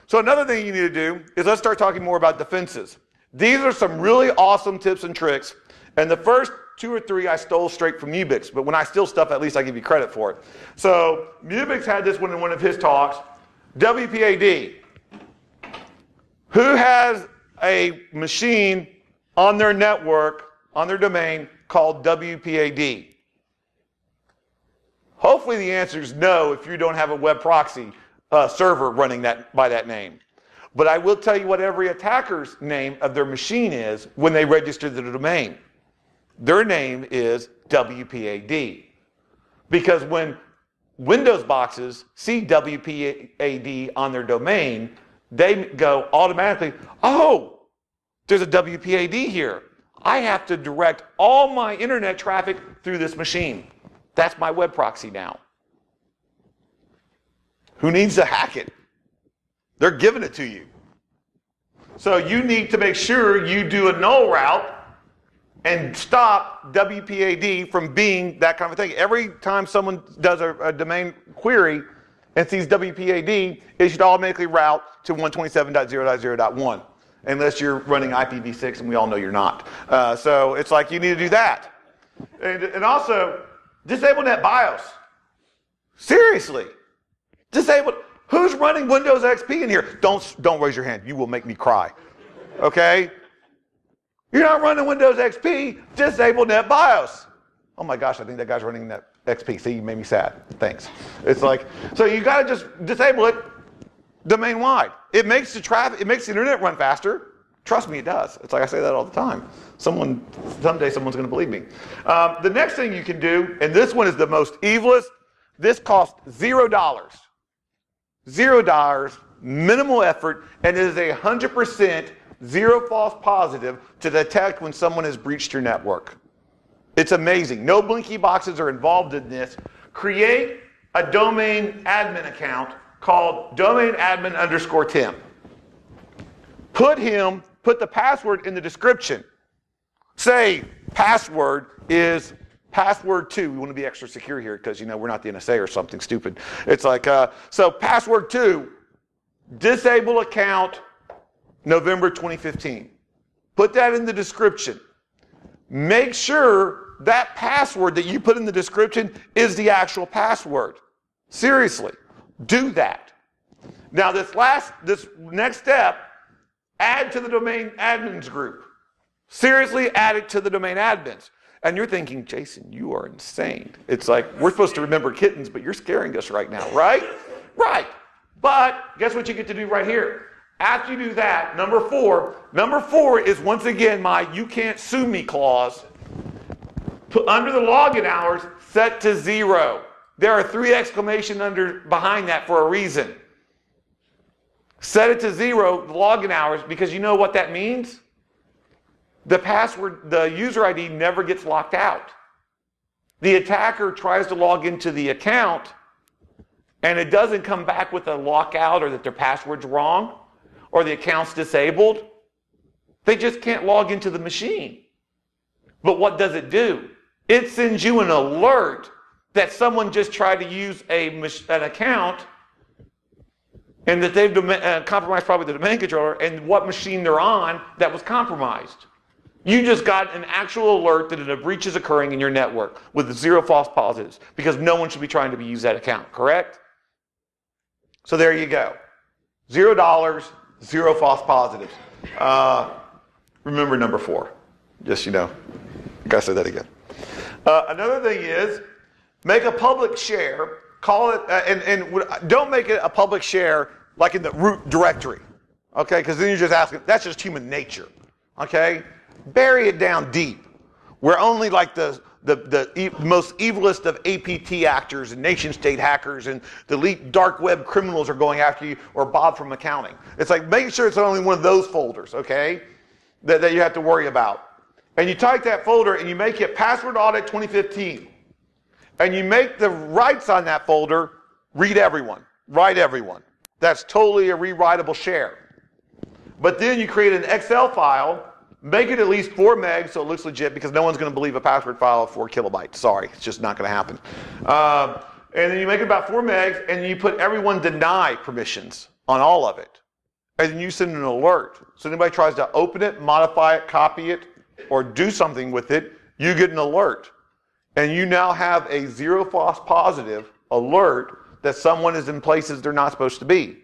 So another thing you need to do is let's start talking more about defenses. These are some really awesome tips and tricks. And the first 2 or 3 I stole straight from Mubix, but when I steal stuff, at least I give you credit for it. So Mubix had this one in one of his talks. WPAD. Who has a machine on their network, on their domain, called WPAD? Hopefully the answer is no if you don't have a web proxy server running that by that name. But I will tell you what every attacker's name of their machine is when they register the domain. Their name is WPAD. Because when Windows boxes see WPAD on their domain, they go automatically, oh, there's a WPAD here. I have to direct all my internet traffic through this machine. That's my web proxy now. Who needs to hack it? They're giving it to you. So you need to make sure you do a null route and stop WPAD from being that kind of thing. Every time someone does a domain query and sees WPAD, it should automatically route to 127.0.0.1, unless you're running IPv6, and we all know you're not. So it's like you need to do that. And also, disable NetBIOS. Seriously. Disable. Who's running Windows XP in here? Don't raise your hand. You will make me cry. Okay? You're not running Windows XP, disable NetBIOS. Oh my gosh, I think that guy's running Net XP. See, you made me sad. Thanks. It's like, so you gotta just disable it domain wide. It makes the internet run faster. Trust me, it does. It's like I say that all the time. Someday someone's going to believe me. The next thing you can do, and this one is the most evilest, this costs $0. $0, minimal effort, and it is 100% zero false positive to detect when someone has breached your network. It's amazing. No blinky boxes are involved in this. Create a domain admin account called domainadmin_Tim. Put the password in the description. Say password is password 2. We want to be extra secure here because, we're not the NSA or something stupid. It's like, so password 2, disable account November 2015. Put that in the description. Make sure that password that you put in the description is the actual password. Seriously, do that. Now this next step, add to the domain admins group. Seriously, add it to the domain admins. And you're thinking, Jason, you are insane. It's like, we're supposed to remember kittens, but you're scaring us right now, right? Right. But guess what you get to do right here? After you do that, number four is once again my you can't sue me clause. Put under the login hours, set to 0. There are 3 exclamation behind that for a reason. Set it to 0, the login hours, because you know what that means? The password, the user ID never gets locked out. The attacker tries to log into the account and it doesn't come back with a lockout or that their password's wrong or the account's disabled. They just can't log into the machine. But what does it do? It sends you an alert that someone just tried to use an account and that they've compromised probably the domain controller and what machine they're on that was compromised. You just got an actual alert that a breach is occurring in your network with 0 false positives because no one should be trying to use that account, correct? So there you go. $0, 0 false positives. Remember number 4. Just, gotta say that again. Another thing is, make a public share, call it, and don't make it a public share like in the root directory, okay? Because then you're just asking, that's just human nature, okay? Bury it down deep, where only like the most evilest of APT actors and nation-state hackers and the elite dark web criminals are going after you, or Bob from accounting. It's like making sure it's only one of those folders, okay, that you have to worry about. And you type that folder and you make it password audit 2015. And you make the rights on that folder read everyone, write everyone. That's totally a rewritable share. But then you create an Excel file, make it at least 4 megs so it looks legit because no one's going to believe a password file of 4 kilobytes. Sorry, it's just not going to happen. And then you make it about 4 megs and you put everyone deny permissions on all of it. And then you send an alert. So anybody tries to open it, modify it, copy it, or do something with it, you get an alert. And you now have a 0 false positive alert that someone is in places they're not supposed to be.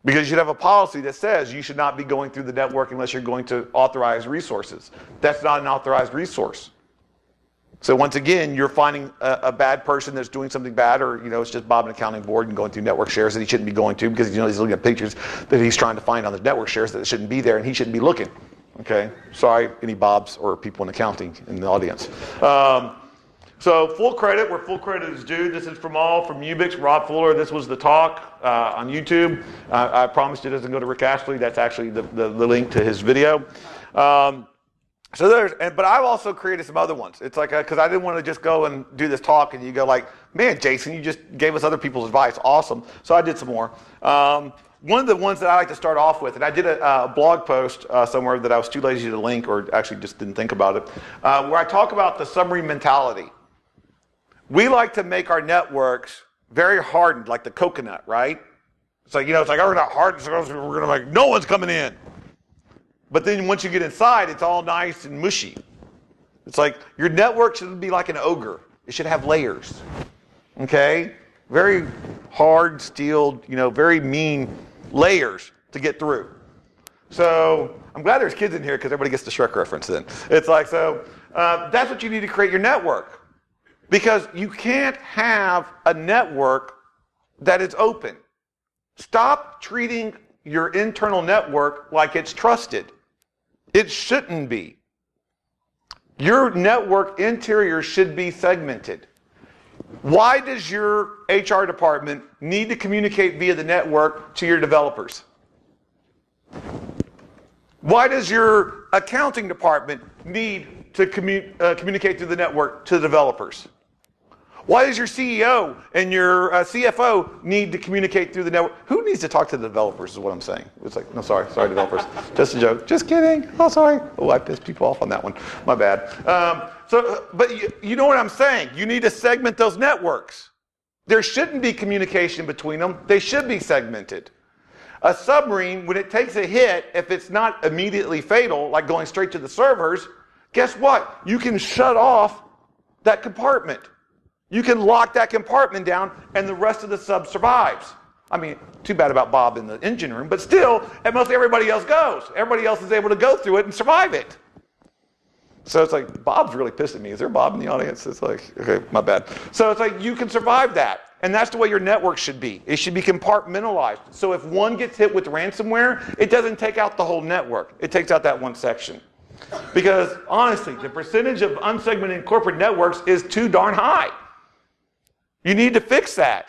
Because you should have a policy that says you should not be going through the network unless you're going to authorize resources. That's not an authorized resource. So once again, you're finding a bad person that's doing something bad, or it's just Bob in accounting board and going through network shares that he shouldn't be going to because he's looking at pictures that he's trying to find on the network shares that shouldn't be there and he shouldn't be looking. Okay, sorry, any Bobs or people in accounting in the audience. So full credit where full credit is due. This is from Ubix, Rob Fuller. This was the talk on YouTube. I promised it doesn't go to Rick Ashley. That's actually the link to his video. But I've also created some other ones. It's like, because I didn't want to just go and do this talk and you go like, man, Jason, you just gave us other people's advice. Awesome. So I did some more. One of the ones that I like to start off with, and I did a blog post somewhere that I was too lazy to link or actually just didn't think about it, where I talk about the submarine mentality. We like to make our networks very hardened, like the coconut, right? It's like, we're going to harden, we're going to like, no one's coming in. But then once you get inside, it's all nice and mushy. It's like your network should be like an ogre. It should have layers, okay? Very hard, steeled, very mean layers to get through. So I'm glad there's kids in here because everybody gets the Shrek reference then. It's like, so that's what you need to create your network. Because you can't have a network that is open. Stop treating your internal network like it's trusted. It shouldn't be. Your network interior should be segmented. Why does your HR department need to communicate via the network to your developers? Why does your accounting department need to communicate through the network to the developers? Why does your CEO and your CFO need to communicate through the network? Who needs to talk to the developers is what I'm saying. It's like, no, sorry, developers. Just a joke. Just kidding. Oh, sorry. Oh, I pissed people off on that one. My bad. But you know what I'm saying. You need to segment those networks. There shouldn't be communication between them. They should be segmented. A submarine, when it takes a hit, if it's not immediately fatal, like going straight to the servers, guess what? You can shut off that compartment. You can lock that compartment down, and the rest of the sub survives. I mean, too bad about Bob in the engine room, but still, and most everybody else goes. Everybody else is able to go through it and survive it. So it's like, Bob's really pissed at me. Is there a Bob in the audience? It's like, okay, my bad. So it's like, you can survive that. And that's the way your network should be. It should be compartmentalized. So if one gets hit with ransomware, it doesn't take out the whole network. It takes out that one section. Because honestly, the percentage of unsegmented corporate networks is too darn high. You need to fix that.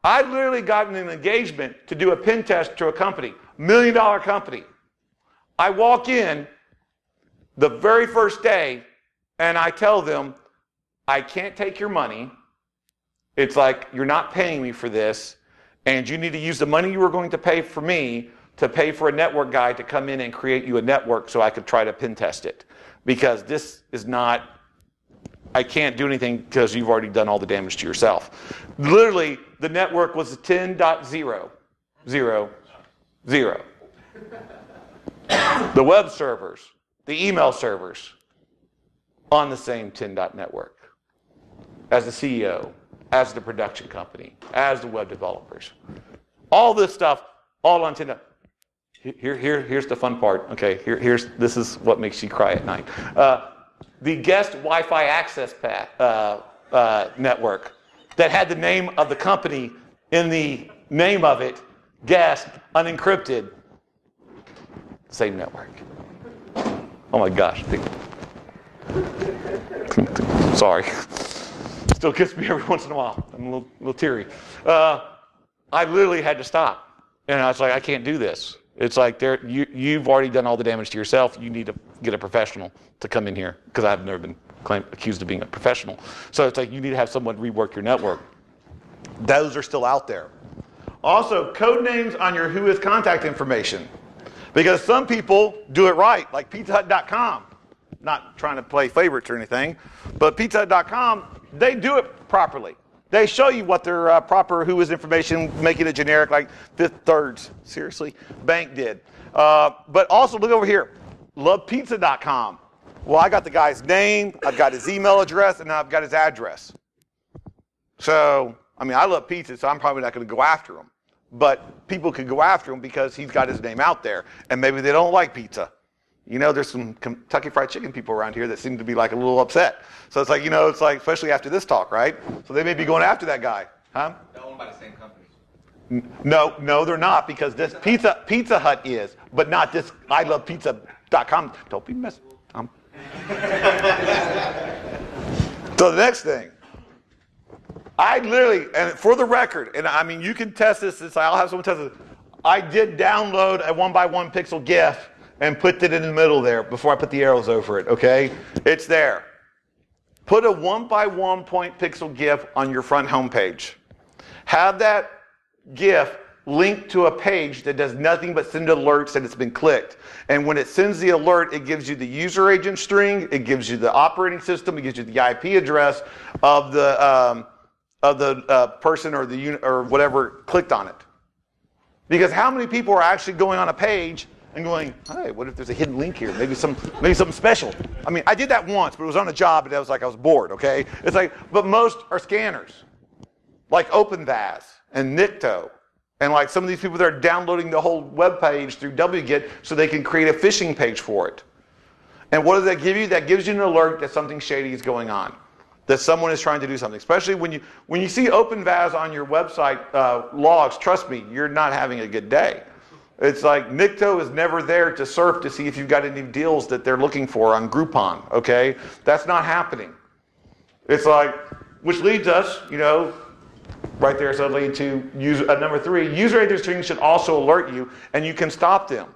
I literally got an engagement to do a pen test to a company, $1 million company. I walk in the very first day and I tell them, I can't take your money. It's like, you're not paying me for this, and you need to use the money you were going to pay for me to pay for a network guy to come in and create you a network so I could try to pen test it. Because this is not, I can't do anything because you've already done all the damage to yourself. Literally, the network was 10.0, 0, 0. The web servers, the email servers, on the same 10. network. As the CEO, as the production company, as the web developers. All this stuff, all on 10. Here's the fun part. Okay, this is what makes you cry at night. The guest Wi-Fi access network that had the name of the company in the name of it, guest, unencrypted, same network. Oh my gosh. Sorry. Still gets me every once in a while. I'm a little teary. I literally had to stop. And I was like, I can't do this. It's like you've already done all the damage to yourself. You need to get a professional to come in here, because I've never been accused of being a professional. So it's like you need to have someone rework your network. Those are still out there. Also, code names on your who is contact information. Because some people do it right, like pizzahut.com. Not trying to play favorites or anything, but pizzahut.com, they do it properly. They show you what their proper who is information, making it generic, like Fifth Thirds, seriously, bank did. But also look over here, lovepizza.com. Well, I got the guy's name, I've got his email address, and I've got his address. So, I mean, I love pizza, so I'm probably not going to go after him. But people could go after him because he's got his name out there, and maybe they don't like pizza. You know, there's some Kentucky Fried Chicken people around here that seem to be like a little upset. So it's like, you know, it's like, especially after this talk, right? So they may be going after that guy. Huh? They're owned by the same company. No, they're not, because this Pizza Hut is, but not this ilovepizza.com. Don't be messing. So the next thing, I literally, and for the record, and I mean, you can test this, I'll have someone test this. I did download a 1x1 pixel GIF and put it in the middle there before I put the arrows over it, okay? It's there. Put a 1x1 point pixel GIF on your front homepage. Have that GIF linked to a page that does nothing but send alerts that it's been clicked. And when it sends the alert, it gives you the user agent string, it gives you the operating system, it gives you the IP address of the person or the unit or whatever clicked on it. Because how many people are actually going on a page and going, hey, what if there's a hidden link here? Maybe something special. I mean, I did that once, but it was on a job, and I was like, I was bored, okay? It's like, but most are scanners, like OpenVAS and Nikto, and like some of these people that are downloading the whole web page through wget so they can create a phishing page for it. And what does that give you? That gives you an alert that something shady is going on, that someone is trying to do something. Especially when you see OpenVAS on your website logs, trust me, you're not having a good day. It's like Nikto is never there to surf to see if you've got any deals that they're looking for on Groupon, okay? That's not happening. It's like, which leads us, right there, so lead to number 3, user agent strings should also alert you, and you can stop them.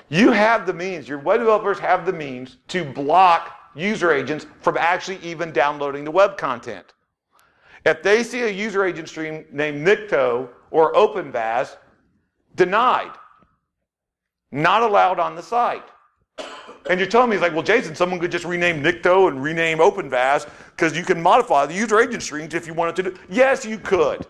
You have the means, your web developers have the means to block user agents from actually even downloading the web content. If they see a user agent stream named Nikto or OpenVAS, denied, not allowed on the site. And you're telling me, it's like, well, Jason, someone could just rename Nikto and rename OpenVAS because you can modify the user agent strings if you wanted to do. Yes, you could.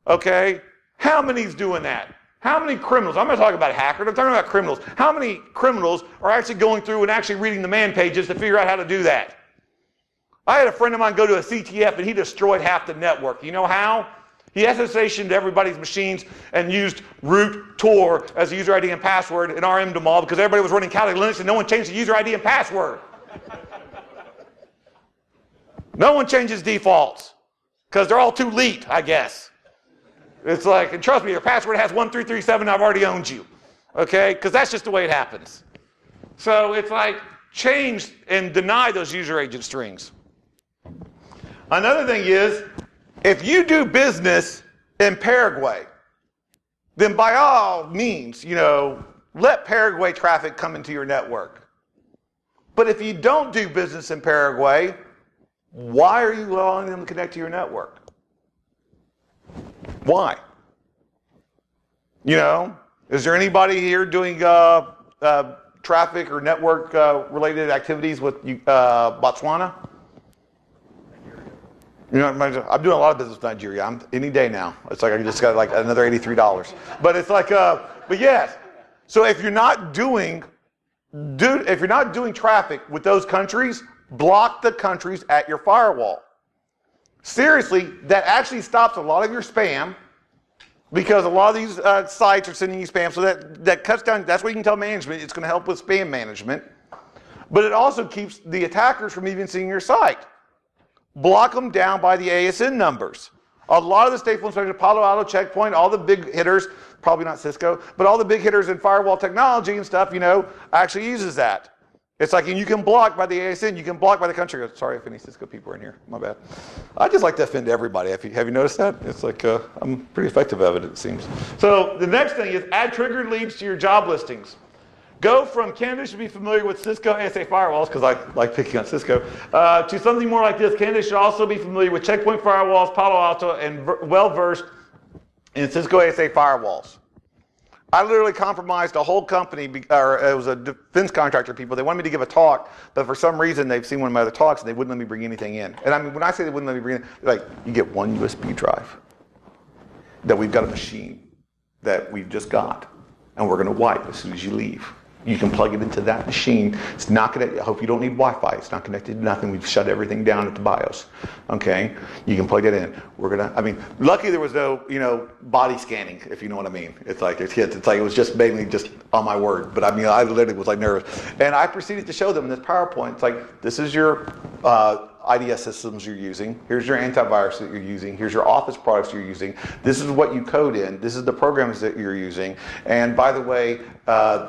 Okay? How many's doing that? How many criminals? I'm not talking about hackers. I'm talking about criminals. How many criminals are actually going through and actually reading the man pages to figure out how to do that? I had a friend of mine go to a CTF and he destroyed half the network. You know how? He SSH'd everybody's machines and used root Tor as the user ID and password and RM'd them all because everybody was running Kali Linux and no one changed the user ID and password. No one changes defaults because they're all too leet, I guess. It's like, and trust me, your password has 1337, I've already owned you. Okay? Because that's just the way it happens. So it's like, change and deny those user agent strings. Another thing is, if you do business in Paraguay, then by all means, let Paraguay traffic come into your network. But if you don't do business in Paraguay, why are you allowing them to connect to your network? Why? Is there anybody here doing traffic or network related activities with Botswana? I'm doing a lot of business with Nigeria. I'm any day now. It's like I just got like another $83. But it's like, but yes. So if you're not doing traffic with those countries, block the countries at your firewall. Seriously, that actually stops a lot of your spam because a lot of these sites are sending you spam. So that cuts down, that's what you can tell management. It's going to help with spam management. But it also keeps the attackers from even seeing your site. Block them down by the ASN numbers. A lot of the stateful inspectors, Palo Alto, Checkpoint, all the big hitters, probably not Cisco, but all the big hitters in firewall technology and stuff, actually uses that. It's like, and you can block by the ASN, you can block by the country. Sorry if any Cisco people are in here, my bad. I just like to offend everybody. Have you noticed that? It's like, I'm pretty effective at it seems. So the next thing is add triggered leads to your job listings. Go from candidates should be familiar with Cisco ASA firewalls, because I like picking on Cisco, to something more like this. Candidates should also be familiar with Checkpoint firewalls, Palo Alto, and well-versed in Cisco ASA firewalls. I literally compromised a whole company, or it was a defense contractor people. They wanted me to give a talk, but for some reason they've seen one of my other talks and they wouldn't let me bring anything in. And I mean, when I say they wouldn't let me bring it in, they're like, you get one USB drive that we've got a machine that we've just got, and we're going to wipe as soon as you leave. You can plug it into that machine. It's not connected. I hope you don't need Wi-Fi. It's not connected to nothing. We've shut everything down at the BIOS. Okay? You can plug it in. Luckily there was no, body scanning, if you know what I mean. It's like it was just mainly just on my word. But I literally was like nervous. And I proceeded to show them in this PowerPoint. It's like, this is your IDS systems you're using. Here's your antivirus that you're using. Here's your Office products you're using. This is what you code in. This is the programs that you're using. And by the way,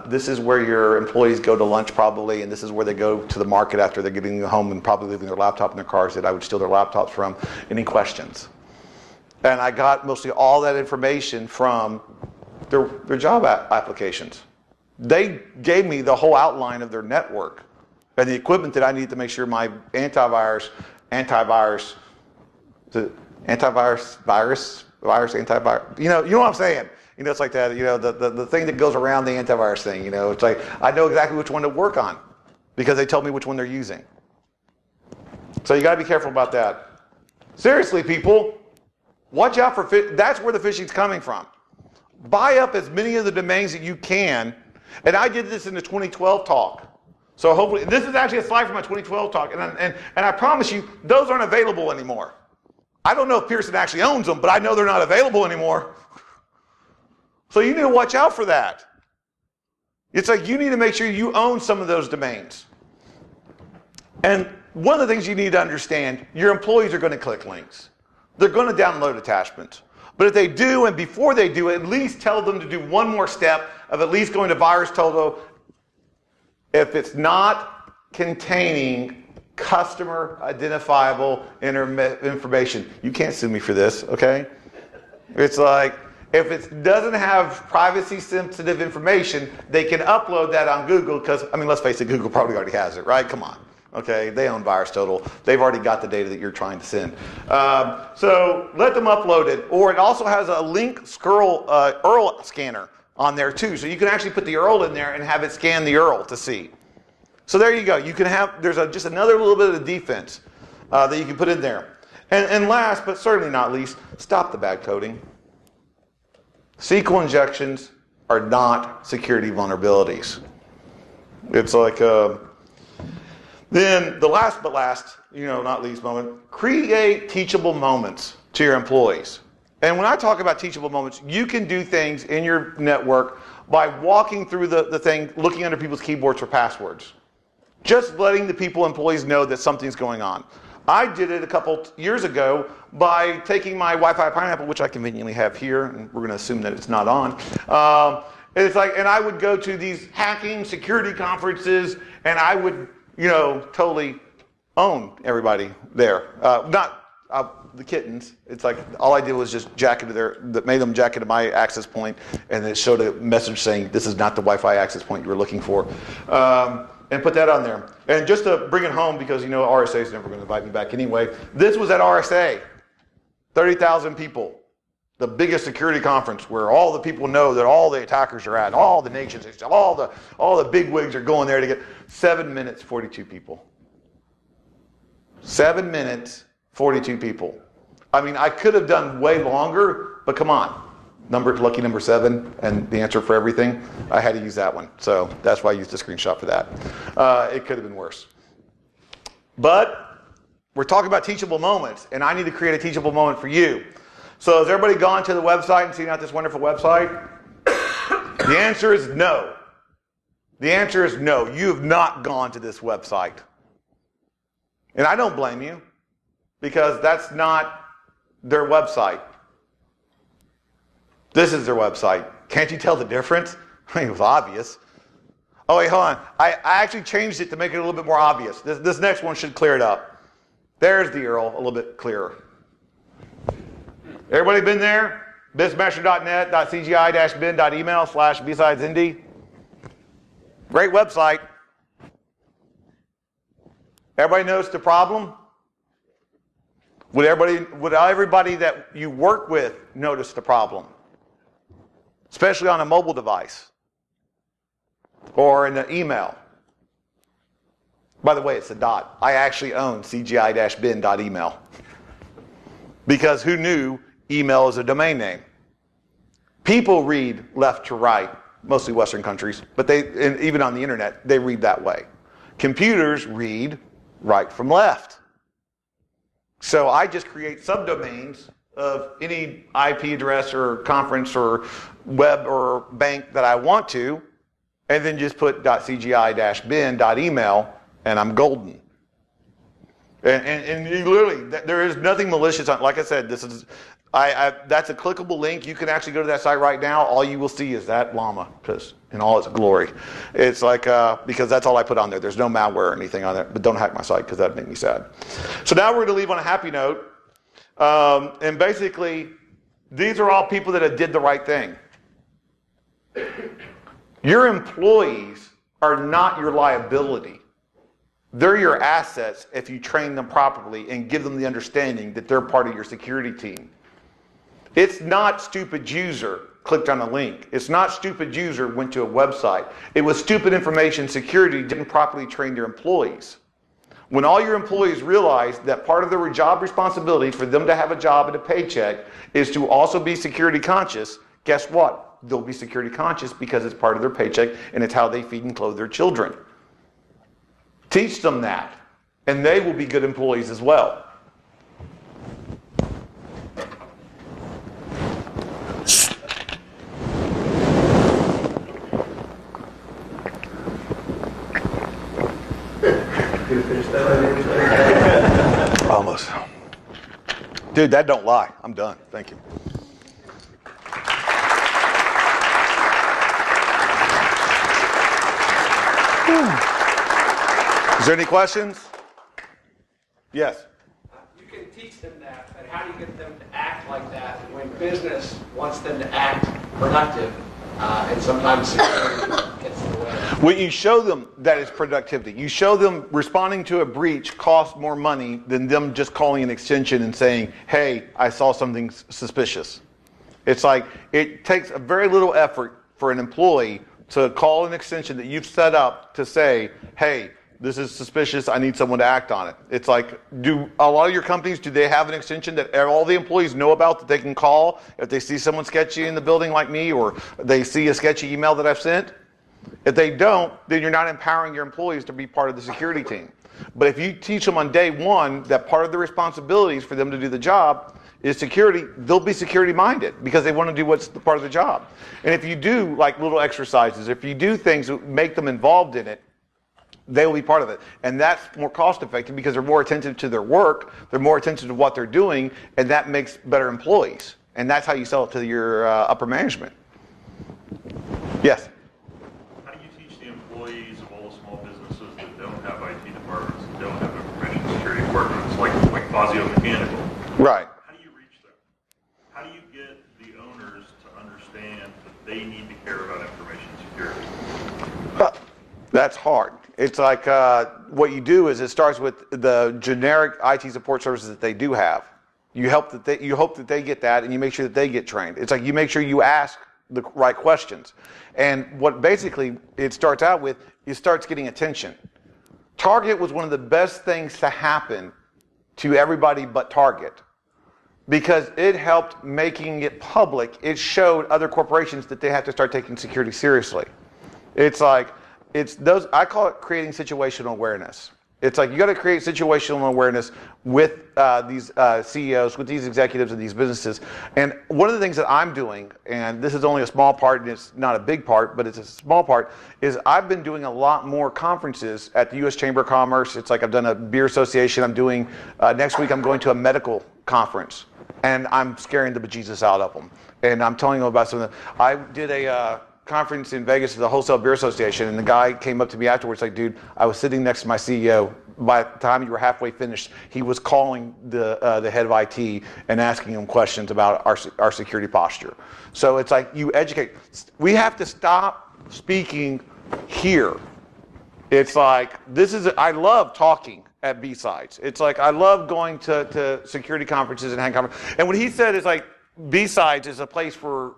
this is where your employees go to lunch probably, and this is where they go to the market after they're getting home and probably leaving their laptop in their cars that I would steal their laptops from. Any questions? And I got mostly all that information from their job applications. They gave me the whole outline of their network and the equipment that I need to make sure my antivirus, you know what I'm saying? It's like that, the thing that goes around the antivirus thing, it's like, I know exactly which one to work on because they told me which one they're using. So you got to be careful about that. Seriously, people, watch out for that's where the phishing's coming from. Buy up as many of the domains that you can, and I did this in the 2012 talk. So hopefully, this is actually a slide from my 2012 talk, and I promise you, those aren't available anymore. I don't know if Pearson actually owns them, but I know they're not available anymore. So you need to watch out for that. It's like you need to make sure you own some of those domains. And one of the things you need to understand, your employees are going to click links. They're going to download attachments. But if they do, and before they do, at least tell them to do one more step of at least going to VirusTotal if it's not containing customer identifiable information. You can't sue me for this, okay? It's like, if it doesn't have privacy sensitive information, they can upload that on Google because, I mean, let's face it, Google probably already has it, right? Come on. Okay, they own VirusTotal. They've already got the data that you're trying to send. So let them upload it. Or it also has a link URL scanner on there too. So you can actually put the URL in there and have it scan the URL to see. So there you go. You can have, there's just another little bit of defense that you can put in there. And last, but certainly not least, stop the bad coding. SQL injections are not security vulnerabilities. It's like, then the last but last, not least moment, create teachable moments to your employees. And when I talk about teachable moments, you can do things in your network by walking through the thing, looking under people's keyboards for passwords. Just letting the employees know that something's going on. I did it a couple years ago by taking my Wi-Fi Pineapple, which I conveniently have here, and we're going to assume that it's not on. And I would go to these hacking security conferences, and I would, totally own everybody there. Not the kittens. It's like all I did was just made them jack into my access point, and it showed a message saying this is not the Wi-Fi access point you were looking for. And put that on there. And just to bring it home, because RSA is never going to invite me back anyway, this was at RSA. 30,000 people. The biggest security conference where all the people know that all the attackers are at, all the nations, all the big wigs are going there to get 7 minutes, 42 people. 7 minutes, 42 people. I mean, I could have done way longer, but come on. Lucky number 7, and the answer for everything, I had to use that one. So that's why I used a screenshot for that. It could have been worse. But we're talking about teachable moments, and I need to create a teachable moment for you. So has everybody gone to the website and seen out this wonderful website? The answer is no. The answer is no. You have not gone to this website. And I don't blame you, because that's not their website. This is their website. Can't you tell the difference? I mean, it was obvious. Oh, wait, hold on. I actually changed it to make it a little bit more obvious. This next one should clear it up. There's the URL, a little bit clearer. Everybody been there? bizmaster.net.cgi-bin.email/BSides Indy. Great website. Everybody knows the problem? Would everybody that you work with notice the problem? Especially on a mobile device or in an email. By the way, it's a dot. I actually own cgi-bin.email because who knew email is a domain name? People read left to right, mostly Western countries, but even on the internet, they read that way. Computers read right from left. So I just create subdomains of any IP address or conference or web or bank that I want to, and then just put .cgi-bin.email, and I'm golden. And you literally, there is nothing malicious on. Like I said, that's a clickable link. You can actually go to that site right now. All you will see is that llama, because in all its glory. It's like because that's all I put on there. There's no malware or anything on there. But don't hack my site, because that'd make me sad. So now we're going to leave on a happy note. And basically, these are all people that did the right thing. Your employees are not your liability. They're your assets if you train them properly and give them the understanding that they're part of your security team. It's not stupid user clicked on a link. It's not stupid user went to a website. It was stupid information security didn't properly train their employees. When all your employees realize that part of their job responsibility for them to have a job and a paycheck is to also be security conscious, guess what? They'll be security conscious because it's part of their paycheck and it's how they feed and clothe their children. Teach them that, and they will be good employees as well. Almost. Dude, that don't lie. I'm done. Thank you. Is there any questions? Yes. You can teach them that, but how do you get them to act like that when business wants them to act productive, and sometimes security gets in the way? Well, you show them that it's productivity. You show them responding to a breach costs more money than them just calling an extension and saying, hey, I saw something suspicious. It's like it takes a very little effort for an employee to call an extension that you've set up to say, hey, this is suspicious, I need someone to act on it. It's like, do a lot of your companies, do they have an extension that all the employees know about that they can call if they see someone sketchy in the building like me, or they see a sketchy email that I've sent? If they don't, then you're not empowering your employees to be part of the security team. But if you teach them on day one that part of the responsibilities for them to do the job is security, they'll be security minded because they want to do what's the part of the job. And if you do like little exercises, if you do things that make them involved in it, they will be part of it. And that's more cost effective because they're more attentive to their work, they're more attentive to what they're doing, and that makes better employees. And that's how you sell it to your upper management. Yes? How do you teach the employees of all the small businesses that don't have IT departments, that don't have information security departments, like Fazio Mechanical? Right. How do you reach them? How do you get the owners to understand that they need to care about information security? That's hard. It's like what you do is it starts with the generic IT support services that they do have. You hope that they get that, and you make sure that they get trained. It's like you make sure you ask the right questions. And what basically it starts out with, it starts getting attention. Target was one of the best things to happen to everybody but Target because it helped making it public. It showed other corporations that they have to start taking security seriously. It's like, I call it creating situational awareness. It's like you got to create situational awareness with these CEOs, with these executives of these businesses. And one of the things that I'm doing, and this is only a small part, and it's not a big part, but it's a small part, is I've been doing a lot more conferences at the U.S. Chamber of Commerce. It's like I've done a beer association. I'm doing, next week I'm going to a medical conference, and I'm scaring the bejesus out of them. And I'm telling them about something. I did a conference in Vegas at the Wholesale Beer Association, and the guy came up to me afterwards like, dude, I was sitting next to my CEO. By the time you were halfway finished, he was calling the head of IT and asking him questions about our security posture. So it's like you educate. We have to stop speaking here. It's like, I love talking at BSides. It's like, I love going to security conferences and hang conferences. And what he said is like, BSides is a place for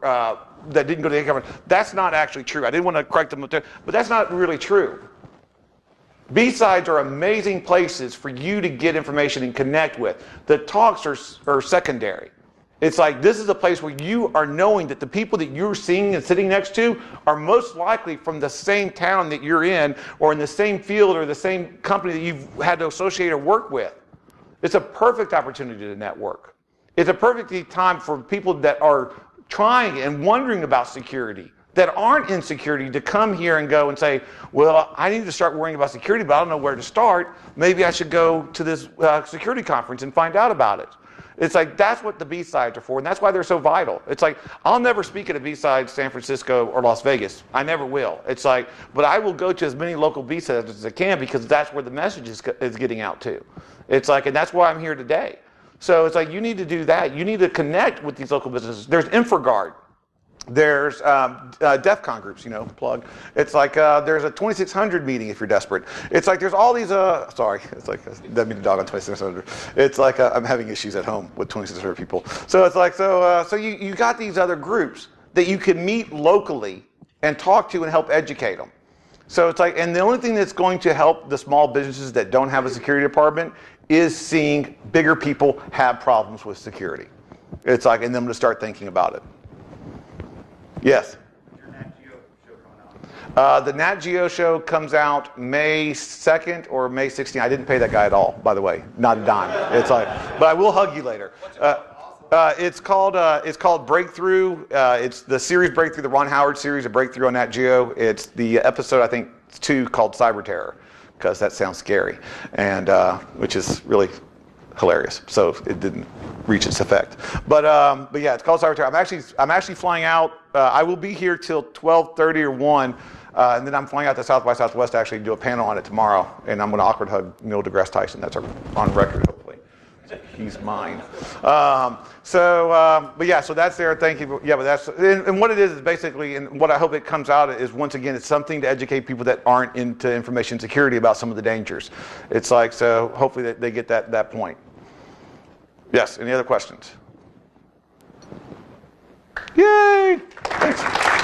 that didn't go to the conference. That's not actually true. I didn't want to correct them, but that's not really true. BSides are amazing places for you to get information and connect with. The talks are secondary. It's like this is a place where you are knowing that the people that you're seeing and sitting next to are most likely from the same town that you're in, or in the same field, or the same company that you've had to associate or work with. It's a perfect opportunity to network. It's a perfect time for people that are trying and wondering about security, that aren't in security, to come here and go and say, well, I need to start worrying about security, but I don't know where to start. Maybe I should go to this security conference and find out about it. It's like, that's what the BSides are for, and that's why they're so vital. It's like, I'll never speak at a BSides San Francisco or Las Vegas. I never will. It's like, but I will go to as many local BSides as I can because that's where the message is getting out to. It's like, and that's why I'm here today. So it's like, you need to do that. You need to connect with these local businesses. There's InfraGuard. There's DEF CON groups, plug. It's like there's a 2600 meeting if you're desperate. It's like there's all these, it's like, that means a dog on 2600. It's like I'm having issues at home with 2600 people. So it's like, so you got these other groups that you can meet locally and talk to and help educate them. So it's like, and the only thing that's going to help the small businesses that don't have a security department is seeing bigger people have problems with security. It's like, and them to start thinking about it. Yes? Your Nat Geo show coming out? The Nat Geo show comes out May 2nd or May 16th. I didn't pay that guy at all, by the way. Not a dime. It's like, but I will hug you later. It's called Breakthrough. It's the series Breakthrough, the Ron Howard series of Breakthrough on Nat Geo. It's the episode, I think, 2 called Cyber Terror, because that sounds scary, and which is really hilarious. So it didn't reach its effect. But yeah, it's called Cyber. I'm actually flying out. I will be here till 12:30 or 1. And then I'm flying out to South by Southwest to actually do a panel on it tomorrow. And I'm going to awkward hug Neil deGrasse Tyson. That's on record, hopefully. He's mine. But yeah, so that's there. Thank you. Yeah, but that's, and what it is basically, and what I hope it comes out is, once again, it's something to educate people that aren't into information security about some of the dangers. It's like, so hopefully they get that point. Yes, any other questions? Yay! Thanks.